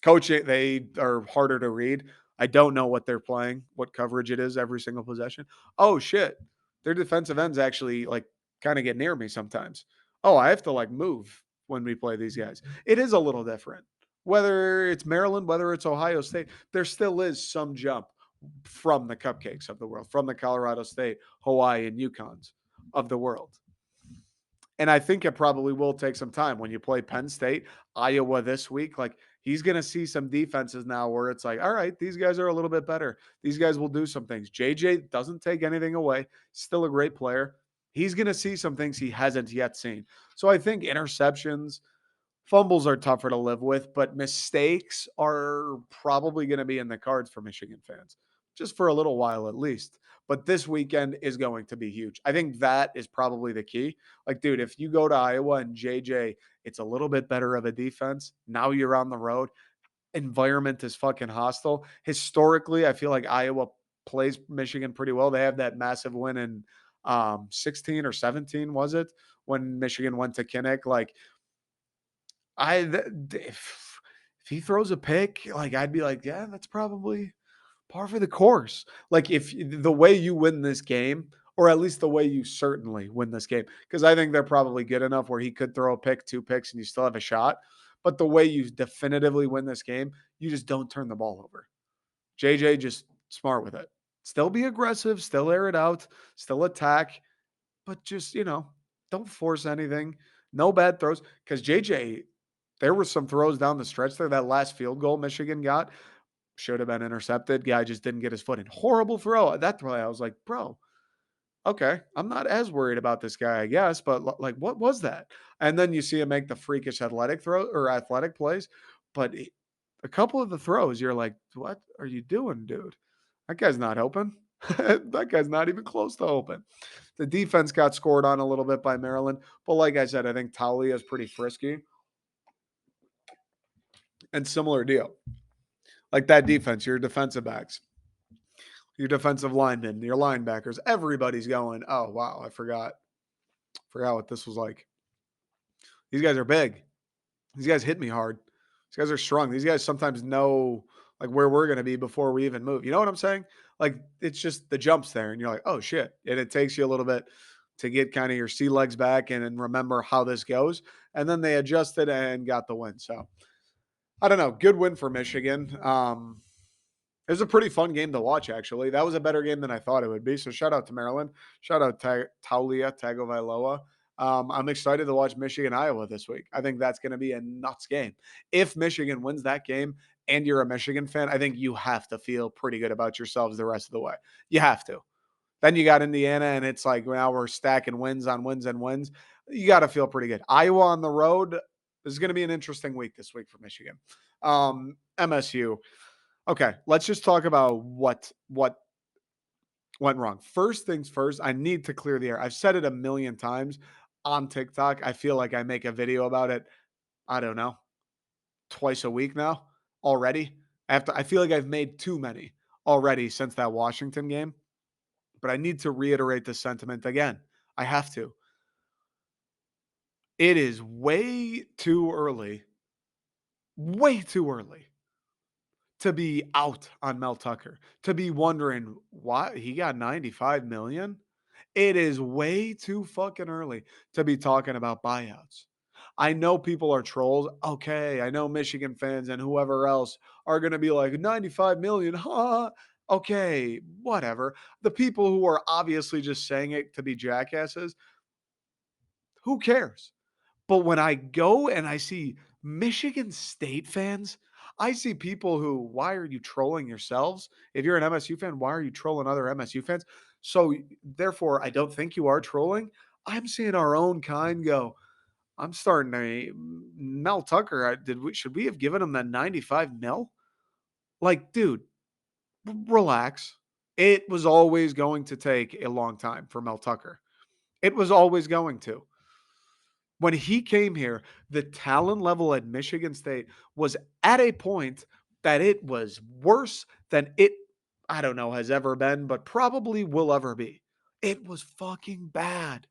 Coaching, they are harder to read. I don't know what they're playing, what coverage it is every single possession. Oh shit. Their defensive ends actually like kind of get near me sometimes. Oh, I have to like move when we play these guys. It is a little different. Whether it's Maryland, whether it's Ohio State, there still is some jump from the cupcakes of the world, from the Colorado State, Hawaii, and Yukons of the world. And I think it probably will take some time when you play Penn State, Iowa this week. Like, he's going to see some defenses now where it's like, all right, these guys are a little bit better. These guys will do some things. JJ doesn't take anything away, still a great player. He's going to see some things he hasn't yet seen. So I think interceptions, fumbles are tougher to live with, but mistakes are probably going to be in the cards for Michigan fans, just for a little while at least. But this weekend is going to be huge. I think that is probably the key. Like, dude, if you go to Iowa and JJ, it's a little bit better of a defense. Now you're on the road. Environment is fucking hostile. Historically, I feel like Iowa plays Michigan pretty well. They have that massive win in 16 or 17, was it? When Michigan went to Kinnick. Like, if he throws a pick, like I'd be like, yeah, that's probably par for the course. Like if the way you win this game, or at least the way you certainly win this game, because I think they're probably good enough where he could throw a pick, 2 picks, and you still have a shot. But the way you definitively win this game, you just don't turn the ball over. JJ just smart with it. Still be aggressive, still air it out, still attack, but just, don't force anything. No bad throws. Because JJ, there were some throws down the stretch there. That last field goal Michigan got should have been intercepted. Guy just didn't get his foot in. Horrible throw. That throw, I was like, bro, okay, I'm not as worried about this guy, I guess, but like, what was that? And then you see him make the freakish athletic throw or athletic plays, but a couple of the throws, you're like, what are you doing, dude? That guy's not open. That guy's not even close to open. The defense got scored on a little bit by Maryland, but like I said, I think Talia is pretty frisky and similar deal. Like that defense, your defensive backs, your defensive linemen, your linebackers, everybody's going, oh wow, I forgot what this was like. These guys are big. These guys hit me hard. These guys are strong. These guys sometimes know like where we're going to be before we even move. You know what I'm saying? Like it's just the jumps there, and you're like, oh shit, and it takes you a little bit to get kind of your sea legs back and remember how this goes. And then they adjusted and got the win. So I don't know. Good win for Michigan. It was a pretty fun game to watch, actually. That was a better game than I thought it would be. So shout out to Maryland. Shout out to Taulia Tagovailoa. I'm excited to watch Michigan Iowa this week. I think that's going to be a nuts game. If Michigan wins that game and you're a Michigan fan, I think you have to feel pretty good about yourselves the rest of the way. You have to. Then you got Indiana, and it's like now we're stacking wins on wins and wins. You got to feel pretty good. Iowa on the road. This is going to be an interesting week this week for Michigan. MSU. Okay, let's just talk about what went wrong. First things first, I need to clear the air. I've said it a million times on TikTok. I feel like I make a video about it, I don't know, twice a week now already. I feel like I've made too many already since that Washington game, but I need to reiterate the sentiment again. I have to. It is way too early to be out on Mel Tucker, to be wondering why he got 95 million. It is way too fucking early to be talking about buyouts. I know people are trolls. Okay, I know Michigan fans and whoever else are going to be like 95 million, huh? Okay, whatever. The people who are obviously just saying it to be jackasses, who cares? But when I go and I see Michigan State fans, I see people who, why are you trolling yourselves? If you're an MSU fan, why are you trolling other MSU fans? So, therefore, I don't think you are trolling. I'm seeing our own kind go, I'm starting to Mel Tucker. Should we have given him that 95 mil? Like, dude, relax. It was always going to take a long time for Mel Tucker. It was always going to. When he came here, the talent level at Michigan State was at a point that it was worse than it, I don't know, has ever been, but probably will ever be. It was fucking bad.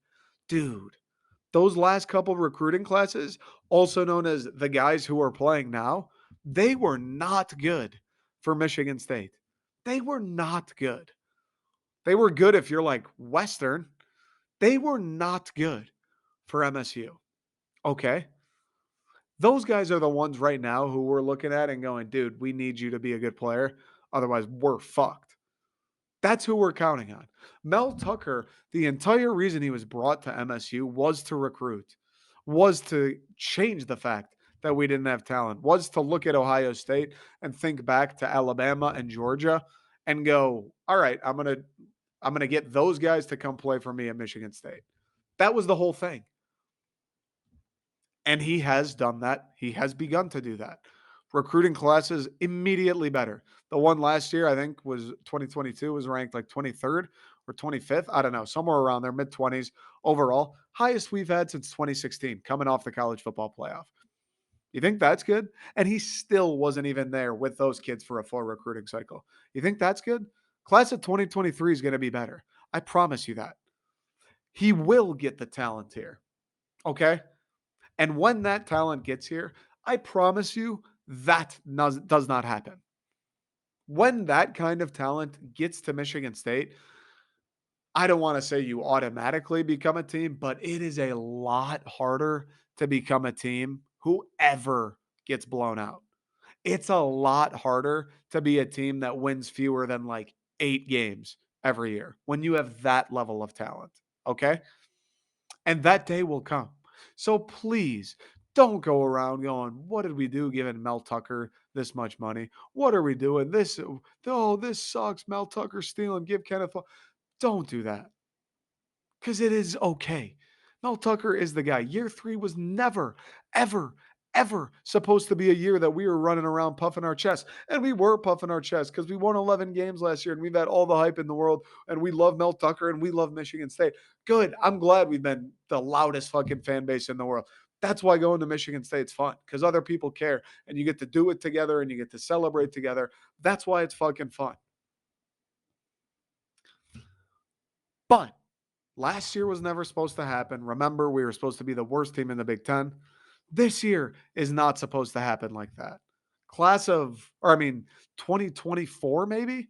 Dude, those last couple recruiting classes, also known as the guys who are playing now, they were not good for Michigan State. They were not good. They were good if you're like Western. They were not good for MSU. Okay. Those guys are the ones right now who we're looking at and going, dude, we need you to be a good player. Otherwise, we're fucked. That's who we're counting on. Mel Tucker, the entire reason he was brought to MSU was to recruit, was to change the fact that we didn't have talent, was to look at Ohio State and think back to Alabama and Georgia and go, all right, I'm gonna get those guys to come play for me at Michigan State. That was the whole thing. And he has done that. He has begun to do that. Recruiting classes immediately better. The one last year, I think, was 2022, was ranked like 23rd or 25th. I don't know, somewhere around there, mid 20s overall. Highest we've had since 2016, coming off the college football playoff. You think that's good? And he still wasn't even there with those kids for a full recruiting cycle. You think that's good? Class of 2023 is going to be better. I promise you that. He will get the talent here. Okay. And when that talent gets here, I promise you that does not happen. When that kind of talent gets to Michigan State, I don't want to say you automatically become a team, but it is a lot harder to become a team who ever gets blown out. It's a lot harder to be a team that wins fewer than like 8 games every year when you have that level of talent. Okay. And that day will come. So please don't go around going, what did we do giving Mel Tucker this much money? What are we doing? This sucks. Mel Tucker stealing. Give Kenneth. Don't do that because it is okay. Mel Tucker is the guy. Year 3 was never, ever, ever supposed to be a year that we were running around puffing our chest. And we were puffing our chest because we won 11 games last year and we've had all the hype in the world. And we love Mel Tucker and we love Michigan State. Good. I'm glad we've been the loudest fucking fan base in the world. That's why going to Michigan State's fun because other people care and you get to do it together and you get to celebrate together. That's why it's fucking fun. But last year was never supposed to happen. Remember, we were supposed to be the worst team in the Big Ten. This year is not supposed to happen like that. 2024 maybe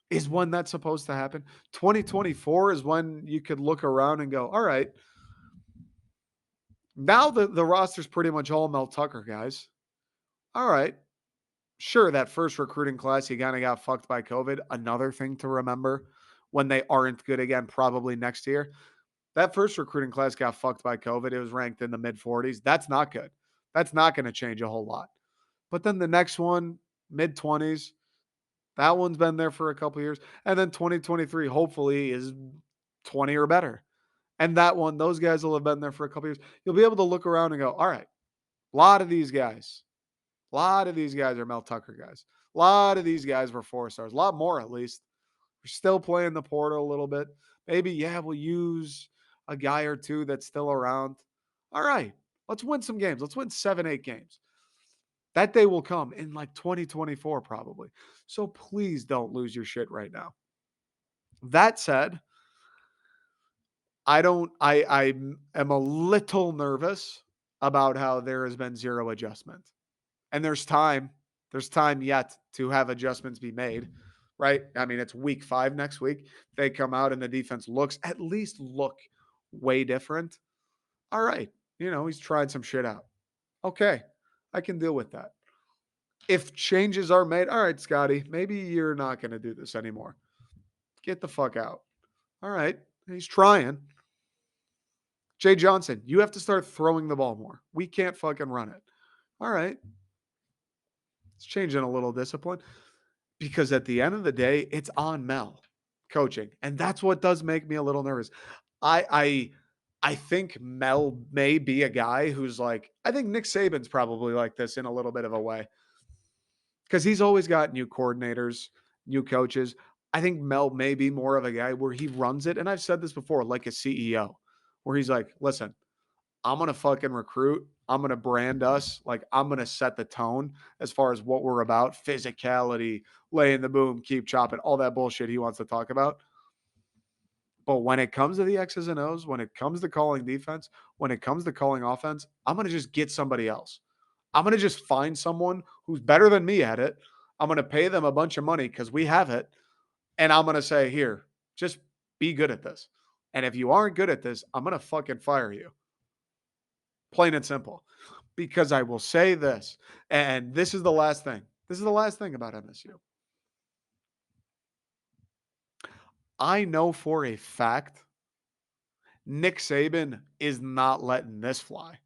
is when that's supposed to happen. 2024 is when you could look around and go, all right, now the roster's pretty much all Mel Tucker guys. All right. Sure, that first recruiting class, you kind of got fucked by COVID. Another thing to remember when they aren't good again, probably next year. That first recruiting class got fucked by COVID. It was ranked in the mid 40s. That's not good. That's not going to change a whole lot. But then the next one, mid 20s, that one's been there for a couple years. And then 2023, hopefully, is 20 or better. And that one, those guys will have been there for a couple years. You'll be able to look around and go, all right, a lot of these guys, are Mel Tucker guys. A lot of these guys were 4 stars, a lot more at least. We're still playing the portal a little bit. Maybe, yeah, we'll use a guy or two that's still around. All right, let's win some games. Let's win 7, 8 games. That day will come in like 2024, probably. So please don't lose your shit right now. That said, I am a little nervous about how there has been zero adjustment. And there's time yet to have adjustments be made, right? I mean, it's week 5 next week. They come out and the defense at least look way different. All right. He's tried some shit out. Okay. I can deal with that. If changes are made, all right, Scotty, maybe you're not going to do this anymore. Get the fuck out. All right. He's trying. Jay Johnson, you have to start throwing the ball more. We can't fucking run it. All right. It's changing a little discipline because at the end of the day, it's on Mel coaching. And that's what does make me a little nervous. I think Mel may be a guy who's like, I think Nick Saban's probably like this in a little bit of a way because he's always got new coordinators, new coaches. I think Mel may be more of a guy where he runs it. And I've said this before, like a CEO, where he's like, listen, I'm going to fucking recruit. I'm going to brand us. Like, I'm going to set the tone as far as what we're about physicality, laying the boom, keep chopping, all that bullshit he wants to talk about. But when it comes to the X's and O's, when it comes to calling defense, when it comes to calling offense, I'm going to just get somebody else. I'm going to just find someone who's better than me at it. I'm going to pay them a bunch of money because we have it. And I'm going to say, here, just be good at this. And if you aren't good at this, I'm going to fucking fire you. Plain and simple. Because I will say this, and this is the last thing. This is the last thing about MSU. I know for a fact Nick Saban is not letting this fly.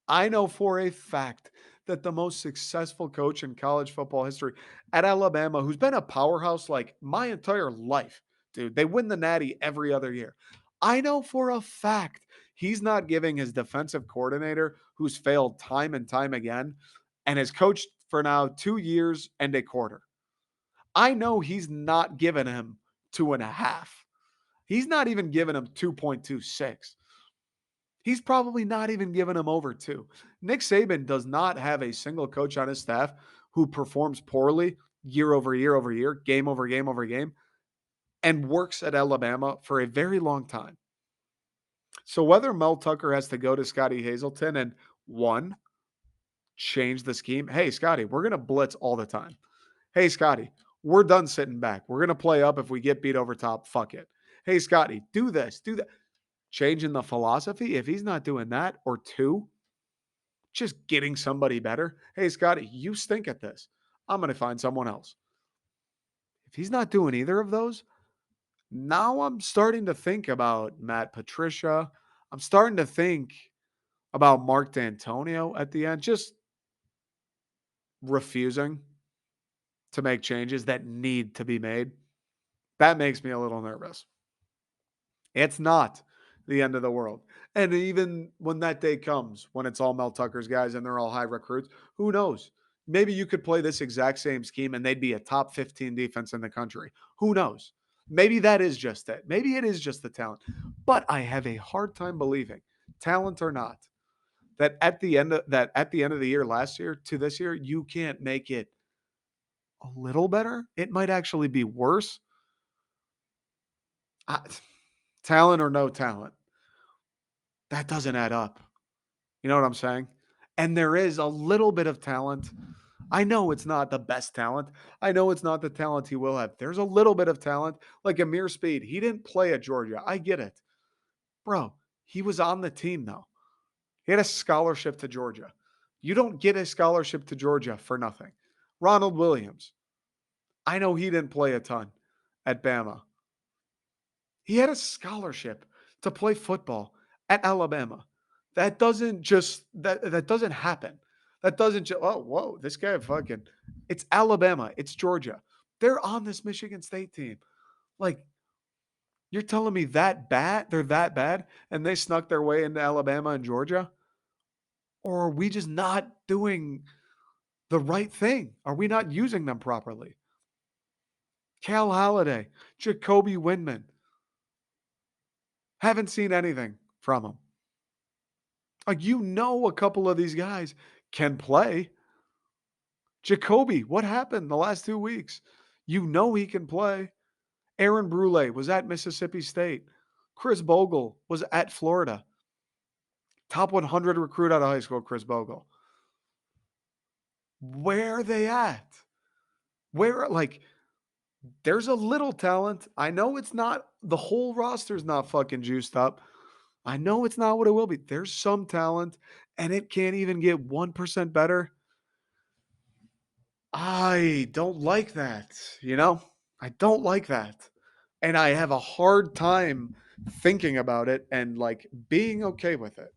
I know for a fact that the most successful coach in college football history at Alabama, who's been a powerhouse like my entire life, dude, they win the Natty every other year. I know for a fact he's not giving his defensive coordinator, who's failed time and time again, and has coached for now 2 years and a quarter. I know he's not giving him 2.5. He's not even giving him 2.26. He's probably not even giving him over 2. Nick Saban does not have a single coach on his staff who performs poorly year over year over year, game over game over game, and works at Alabama for a very long time. So whether Mel Tucker has to go to Scotty Hazelton and one, change the scheme. Hey, Scotty, we're going to blitz all the time. Hey, Scotty, we're done sitting back. We're going to play up if we get beat over top. Fuck it. Hey, Scotty, do this, do that. Changing the philosophy. If he's not doing that, or 2, just getting somebody better. Hey, Scotty, you stink at this. I'm going to find someone else. If he's not doing either of those, now I'm starting to think about Matt Patricia. I'm starting to think about Mark D'Antonio at the end, just refusing to make changes that need to be made. That makes me a little nervous. It's not the end of the world. And even when that day comes, when it's all Mel Tucker's guys and they're all high recruits, who knows? Maybe you could play this exact same scheme and they'd be a top 15 defense in the country. Who knows? Maybe that is just it. Maybe it is just the talent. But I have a hard time believing, talent or not, that at the end of the year last year to this year, you can't make it a little better. It might actually be worse. I, talent or no talent, that doesn't add up. You know what I'm saying? And there is a little bit of talent. I know it's not the best talent. I know it's not the talent he will have. There's a little bit of talent, like Amir Speed. He didn't play at Georgia. I get it. Bro, he was on the team, though. He had a scholarship to Georgia. You don't get a scholarship to Georgia for nothing. Ronald Williams. I know he didn't play a ton at Bama. He had a scholarship to play football at Alabama. That doesn't happen. That doesn't just oh whoa, this guy fucking it's Alabama, it's Georgia. They're on this Michigan State team. Like you're telling me that bad? They're that bad and they snuck their way into Alabama and Georgia? Or are we just not doing the right thing? Are we not using them properly? Cal Halliday, Jacoby Windman. Haven't seen anything from them. Like, a couple of these guys can play. Jacoby, what happened the last 2 weeks? He can play. Aaron Brule was at Mississippi State. Chris Bogle was at Florida. Top 100 recruit out of high school, Chris Bogle. Where are they at? There's a little talent. I know it's not, the whole roster's not fucking juiced up. I know it's not what it will be. There's some talent, and it can't even get 1% better. I don't like that, you know? I don't like that. And I have a hard time thinking about it and like being okay with it.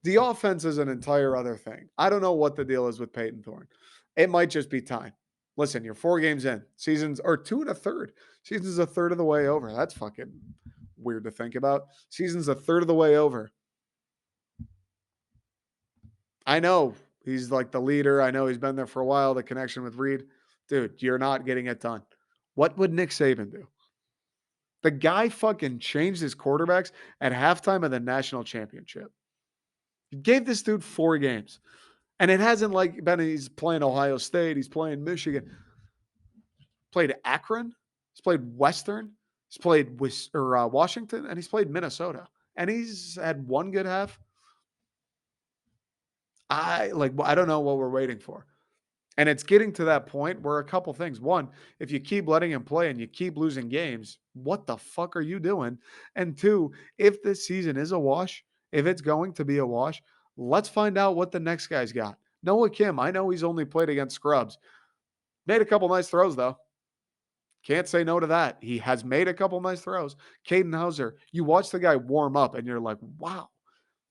The offense is an entire other thing. I don't know what the deal is with Peyton Thorne. It might just be time. Listen, you're 4 games in. Seasons or two and a third. Season's a third of the way over. That's fucking weird to think about. Season's a third of the way over. I know he's like the leader. I know he's been there for a while. The connection with Reed. Dude, you're not getting it done. What would Nick Saban do? The guy fucking changed his quarterbacks at halftime of the national championship. He gave this dude 4 games. And it hasn't like been he's playing Ohio State, he's playing Michigan, played Akron, he's played Western, he's played Washington, and he's played Minnesota. And he's had one good half. I don't know what we're waiting for. And it's getting to that point where a couple things. One, if you keep letting him play and you keep losing games, what the fuck are you doing? And two, if this season is a wash, if it's going to be a wash, let's find out what the next guy's got. Noah Kim, I know he's only played against scrubs. Made a couple nice throws, though. Can't say no to that. He has made a couple nice throws. Caden Hauser, you watch the guy warm up and you're like, wow,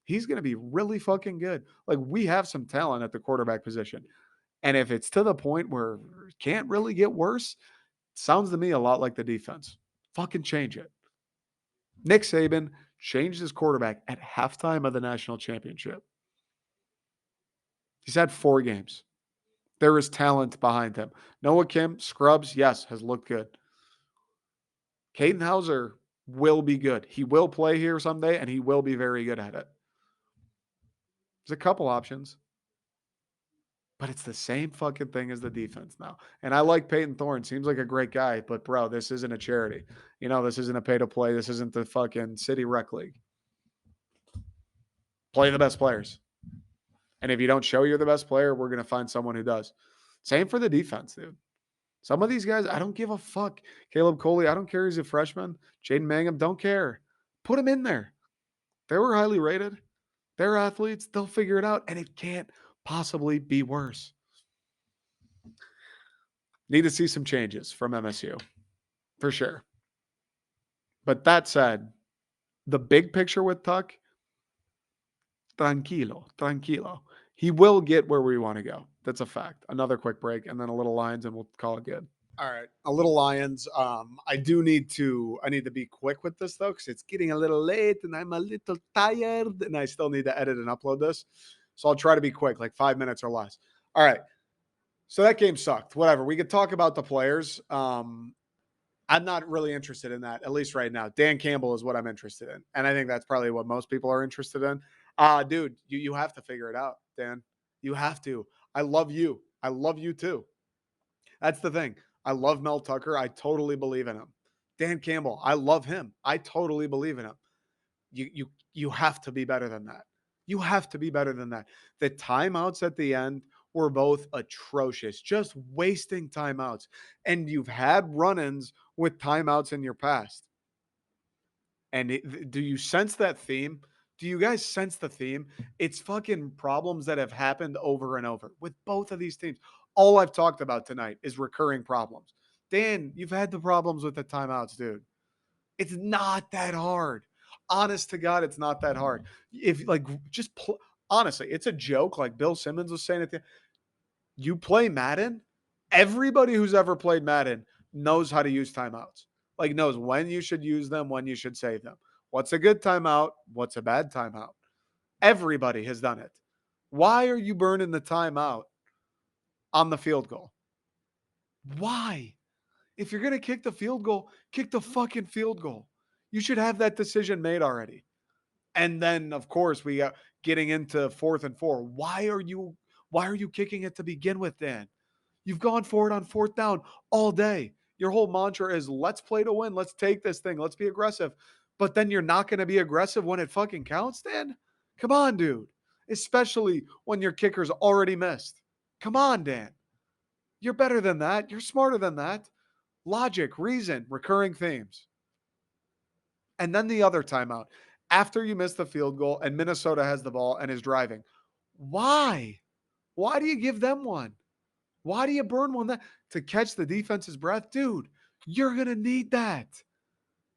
he's going to be really fucking good. Like, we have some talent at the quarterback position. And if it's to the point where it can't really get worse, sounds to me a lot like the defense. Fucking change it. Nick Saban changed his quarterback at halftime of the national championship. He's had 4 games. There is talent behind him. Noah Kim, scrubs, yes, has looked good. Caden Hauser will be good. He will play here someday, and he will be very good at it. There's a couple options. But it's the same fucking thing as the defense now. And I like Peyton Thorne. Seems like a great guy, but bro, this isn't a charity. This isn't a pay to play. This isn't the fucking city rec league. Play the best players. And if you don't show you're the best player, we're going to find someone who does. Same for the defense, dude. Some of these guys, I don't give a fuck. Caleb Coley, I don't care. He's a freshman. Jaden Mangum, don't care. Put him in there. They were highly rated. They're athletes. They'll figure it out. And it can't possibly be worse. Need to see some changes from MSU for sure. But that said, the big picture with Tuck, tranquilo, tranquilo. He will get where we want to go. That's a fact. Another quick break and then a little Lions and we'll call it good. All right, a little Lions. I need to be quick with this though because it's getting a little late and I'm a little tired and I still need to edit and upload this. So I'll try to be quick, like 5 minutes or less. All right. So that game sucked. Whatever. We could talk about the players. I'm not really interested in that, at least right now. Dan Campbell is what I'm interested in. And I think that's probably what most people are interested in. Dude, you have to figure it out, Dan. You have to. I love you. I love you too. That's the thing. I love Mel Tucker. I totally believe in him. Dan Campbell, I love him. I totally believe in him. You have to be better than that. You have to be better than that. The timeouts at the end were both atrocious, just wasting timeouts. And you've had run-ins with timeouts in your past. And do you sense that theme? Do you guys sense the theme? It's fucking problems that have happened over and over with both of these teams. All I've talked about tonight is recurring problems. Dan, you've had the problems with the timeouts, dude. It's not that hard. Honest to God, it's not that hard. If like just honestly, it's a joke. Like Bill Simmons was saying at the you play Madden, everybody who's ever played Madden knows how to use timeouts. Like knows when you should use them, when you should save them. What's a good timeout? What's a bad timeout? Everybody has done it. Why are you burning the timeout on the field goal? Why? If you're going to kick the field goal, kick the fucking field goal. You should have that decision made already. And then of course we got getting into 4th and 4. Why are you kicking it to begin with, Dan? You've gone for it on 4th down all day. Your whole mantra is let's play to win. Let's take this thing. Let's be aggressive. But then you're not going to be aggressive when it fucking counts, Dan? Come on, dude. Especially when your kicker's already missed. Come on, Dan. You're better than that. You're smarter than that. Logic, reason, recurring themes. And then the other timeout. After you miss the field goal and Minnesota has the ball and is driving. Why? Why do you give them one? Why do you burn one that to catch the defense's breath? Dude, you're going to need that.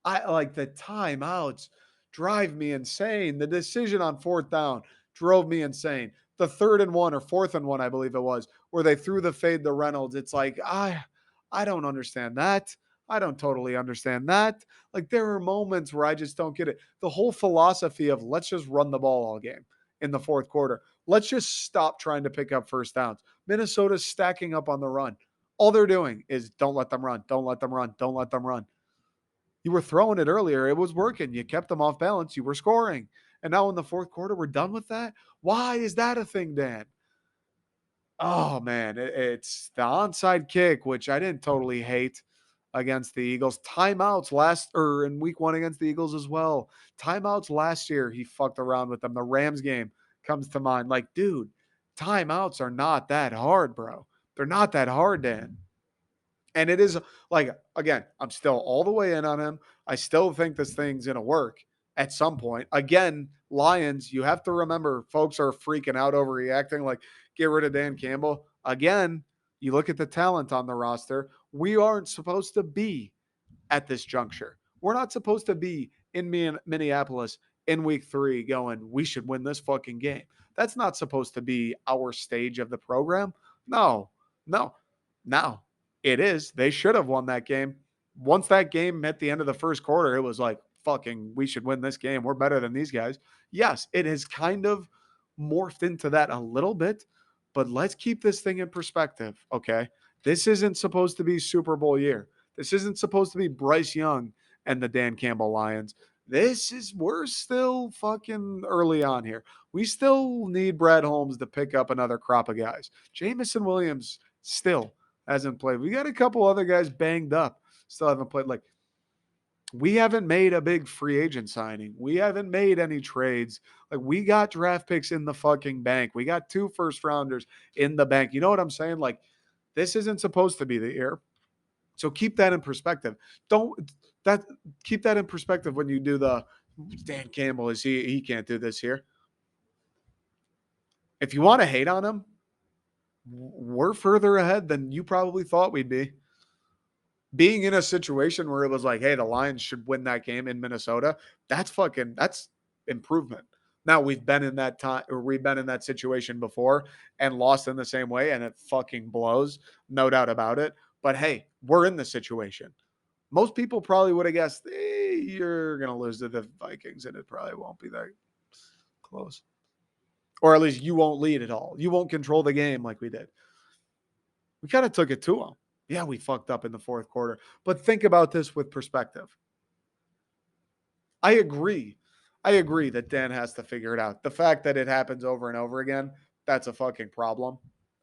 I like the timeouts drive me insane. The decision on 4th down drove me insane. The 3rd and 1 or 4th and 1, I believe it was, where they threw the fade to Reynolds. It's like, I don't understand that. I don't totally understand that. Like there are moments where I just don't get it. The whole philosophy of let's just run the ball all game in the 4th quarter. Let's just stop trying to pick up first downs. Minnesota's stacking up on the run. All they're doing is don't let them run, don't let them run, don't let them run. You were throwing it earlier. It was working. You kept them off balance. You were scoring. And now in the 4th quarter, we're done with that. Why is that a thing, Dan? Oh, man. It's the onside kick, which I didn't totally hate against the Eagles. Timeouts last or in week 1 against the Eagles as well. Timeouts last year, he fucked around with them. The Rams game comes to mind. Like, dude, timeouts are not that hard, bro. They're not that hard, Dan. And it is like, again, I'm still all the way in on him. I still think this thing's going to work at some point. Again, Lions, you have to remember, folks are freaking out, overreacting, like, get rid of Dan Campbell. Again, you look at the talent on the roster. We aren't supposed to be at this juncture. We're not supposed to be in Minneapolis in week 3 going, we should win this fucking game. That's not supposed to be our stage of the program. No, no. Now, it is. They should have won that game. Once that game at the end of the 1st quarter, it was like, fucking, we should win this game. We're better than these guys. Yes, it has kind of morphed into that a little bit, but let's keep this thing in perspective, okay? This isn't supposed to be Super Bowl year. This isn't supposed to be Bryce Young and the Dan Campbell Lions. We're still fucking early on here. We still need Brad Holmes to pick up another crop of guys. Jamison Williams still hasn't played. We got a couple other guys banged up, still haven't played. Like, we haven't made a big free agent signing. We haven't made any trades. Like, we got draft picks in the fucking bank. We got 2 first rounders in the bank. You know what I'm saying? Like, this isn't supposed to be the year. So keep that in perspective. Don't that keep that in perspective when you do the Dan Campbell is he can't do this here. If you want to hate on him, We're further ahead than you probably thought we'd be. Being in a situation where it was like, hey, the Lions should win that game in Minnesota, that's improvement. Now we've been in that time or we've been in that situation before and lost in the same way, and it fucking blows, no doubt about it. But hey, we're in the situation. Most people probably would have guessed, you're gonna lose to the Vikings, and it probably won't be that close. Or at least you won't lead at all. You won't control the game like we did. We kind of took it to them. Yeah, we fucked up in the fourth quarter. But think about this with perspective. I agree. I agree that Dan has to figure it out. The fact that it happens over and over again, that's a fucking problem.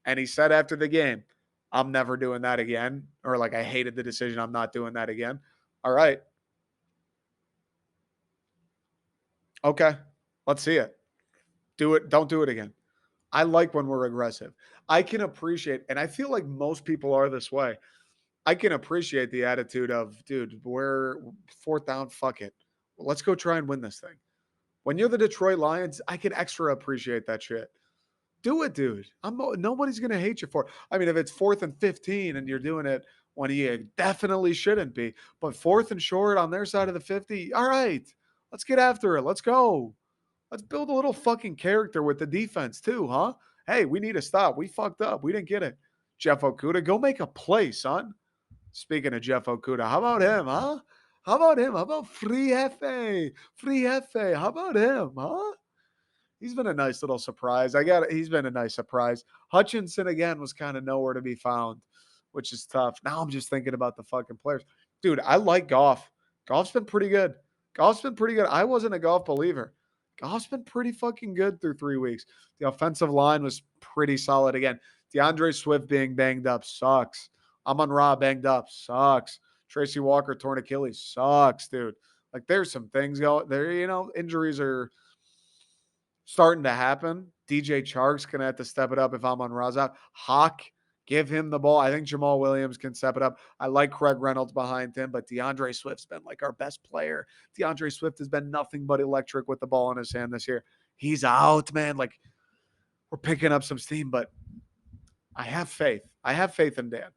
And he said after the game, I'm never doing that again. Or like, I hated the decision. I'm not doing that again. All right. Okay. Let's see it. Do it. Don't do it again. I like when we're aggressive. I can appreciate, and I feel like most people are this way. I can appreciate the attitude of, dude, we're fourth down, fuck it. Let's go try and win this thing. When you're the Detroit Lions, I can extra appreciate that shit. Do it, dude. Nobody's gonna hate you for it. I mean, if it's 4th and 15 and you're doing it when you definitely shouldn't be, but fourth and short on their side of the 50, all right, let's get after it. Let's go. Let's build a little fucking character with the defense too, huh? Hey, we need to stop. We fucked up. We didn't get it. Jeff Okuda, go make a play, son. Speaking of Jeff Okuda, how about him, huh? How about him? How about Free Hefe? Free Hefe. How about him, huh? He's been a nice little surprise. He's been a nice surprise. Hutchinson again was kind of nowhere to be found, which is tough. Now I'm just thinking about the fucking players. Dude, I like Goff. Goff's been pretty good. Goff's been pretty good. I wasn't a Goff believer. Goff's been pretty fucking good through 3 weeks. The offensive line was pretty solid again. DeAndre Swift being banged up sucks. Amon-Ra banged up sucks. Tracy Walker torn Achilles sucks, dude. Like there's some things going there. Injuries are starting to happen. DJ Chark's going to have to step it up if I'm on Raza. Hawk, give him the ball. I think Jamal Williams can step it up. I like Craig Reynolds behind him, but DeAndre Swift's been like our best player. DeAndre Swift has been nothing but electric with the ball in his hand this year. He's out, man. Like we're picking up some steam, but I have faith. I have faith in Dan.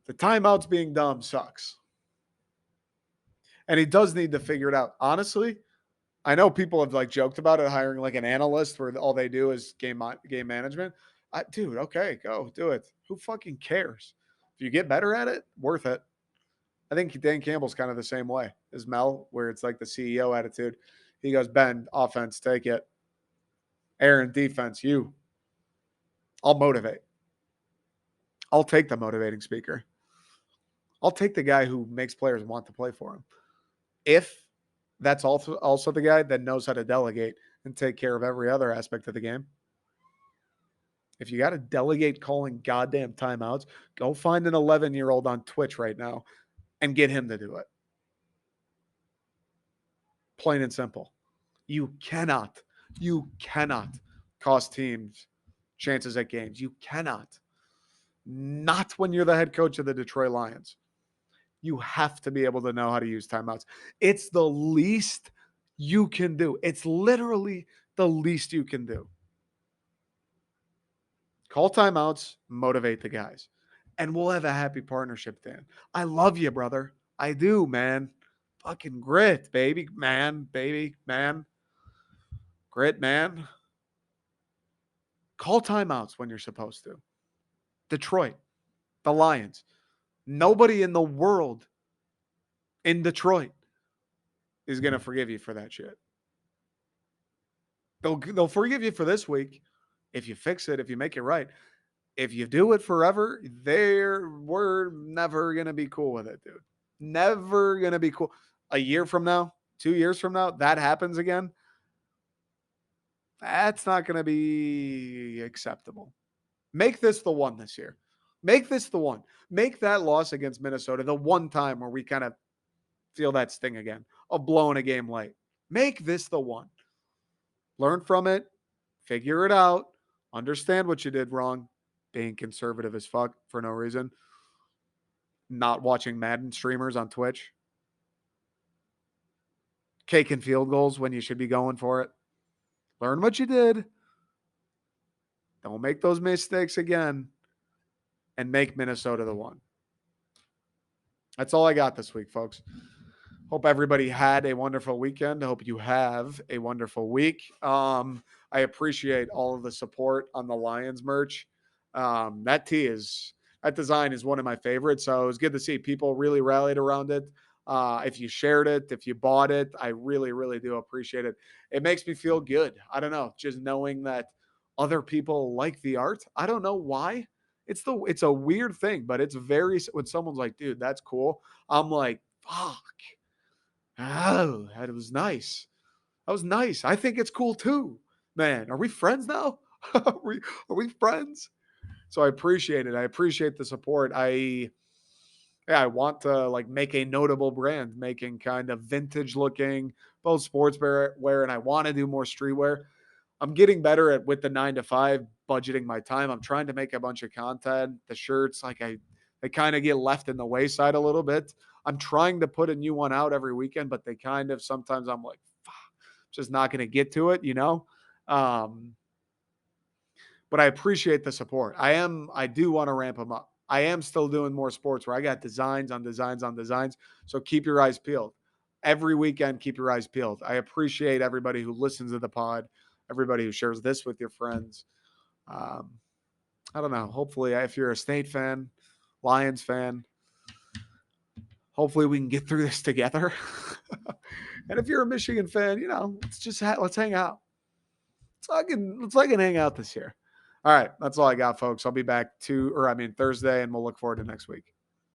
The timeouts being dumb sucks. And he does need to figure it out. Honestly, I know people have like joked about it, hiring like an analyst where all they do is game management. Dude, okay, go do it. Who fucking cares? If you get better at it, worth it. I think Dan Campbell's kind of the same way as Mel, where it's like the CEO attitude. He goes, Ben, offense, take it. Aaron, defense, you. I'll motivate. I'll take the motivating speaker. I'll take the guy who makes players want to play for him. If that's also the guy that knows how to delegate and take care of every other aspect of the game. If you got to delegate calling goddamn timeouts, go find an 11-year-old on Twitch right now and get him to do it. Plain and simple. You cannot cost teams chances at games. You cannot. Not when you're the head coach of the Detroit Lions. You have to be able to know how to use timeouts. It's the least you can do. It's literally the least you can do. Call timeouts, motivate the guys, and we'll have a happy partnership, Dan. I love you, brother. I do, man. Fucking grit, baby, man. Grit, man. Call timeouts when you're supposed to. Detroit, the Lions. Nobody in the world in Detroit is going to forgive you for that shit. They'll forgive you for this week if you fix it, if you make it right. If you do it forever, we're never going to be cool with it, dude. Never going to be cool. A year from now, 2 years from now, that happens again. That's not going to be acceptable. Make this the one this year. Make this the one. Make that loss against Minnesota the one time where we kind of feel that sting again of blowing a game late. Make this the one. Learn from it. Figure it out. Understand what you did wrong. Being conservative as fuck for no reason. Not watching Madden streamers on Twitch. Caking field goals when you should be going for it. Learn what you did. Don't make those mistakes again and make Minnesota the one. That's all I got this week, folks. Hope everybody had a wonderful weekend. I hope you have a wonderful week. I appreciate all of the support on the Lions merch. That design is one of my favorites. So it was good to see people really rallied around it. If you shared it, if you bought it, I really, really do appreciate it. It makes me feel good. I don't know, just knowing that other people like the art. I don't know why. It's a weird thing, but it's very when someone's like, dude, that's cool. I'm like, fuck. Oh, that was nice. That was nice. I think it's cool too. Man, are we friends now? Are we friends? So I appreciate it. I appreciate the support. I want to like make a notable brand, making kind of vintage looking both sportswear wear, and I want to do more streetwear. I'm getting better at with the 9 to 5 budgeting my time. I'm trying to make a bunch of content. The shirts, like they kind of get left in the wayside a little bit. I'm trying to put a new one out every weekend, but they kind of sometimes I'm like, fuck, just not going to get to it, you know? Um, but I appreciate the support. I do want to ramp them up. I am still doing more sports where I got designs on designs on designs. So keep your eyes peeled. Every weekend, keep your eyes peeled. I appreciate everybody who listens to the pod, everybody who shares this with your friends. Um, I don't know. Hopefully, if you're a State fan, Lions fan, hopefully we can get through this together. And if you're a Michigan fan, let's hang out. Let's hang out this year. All right, that's all I got, folks. I'll be back Thursday, and we'll look forward to next week.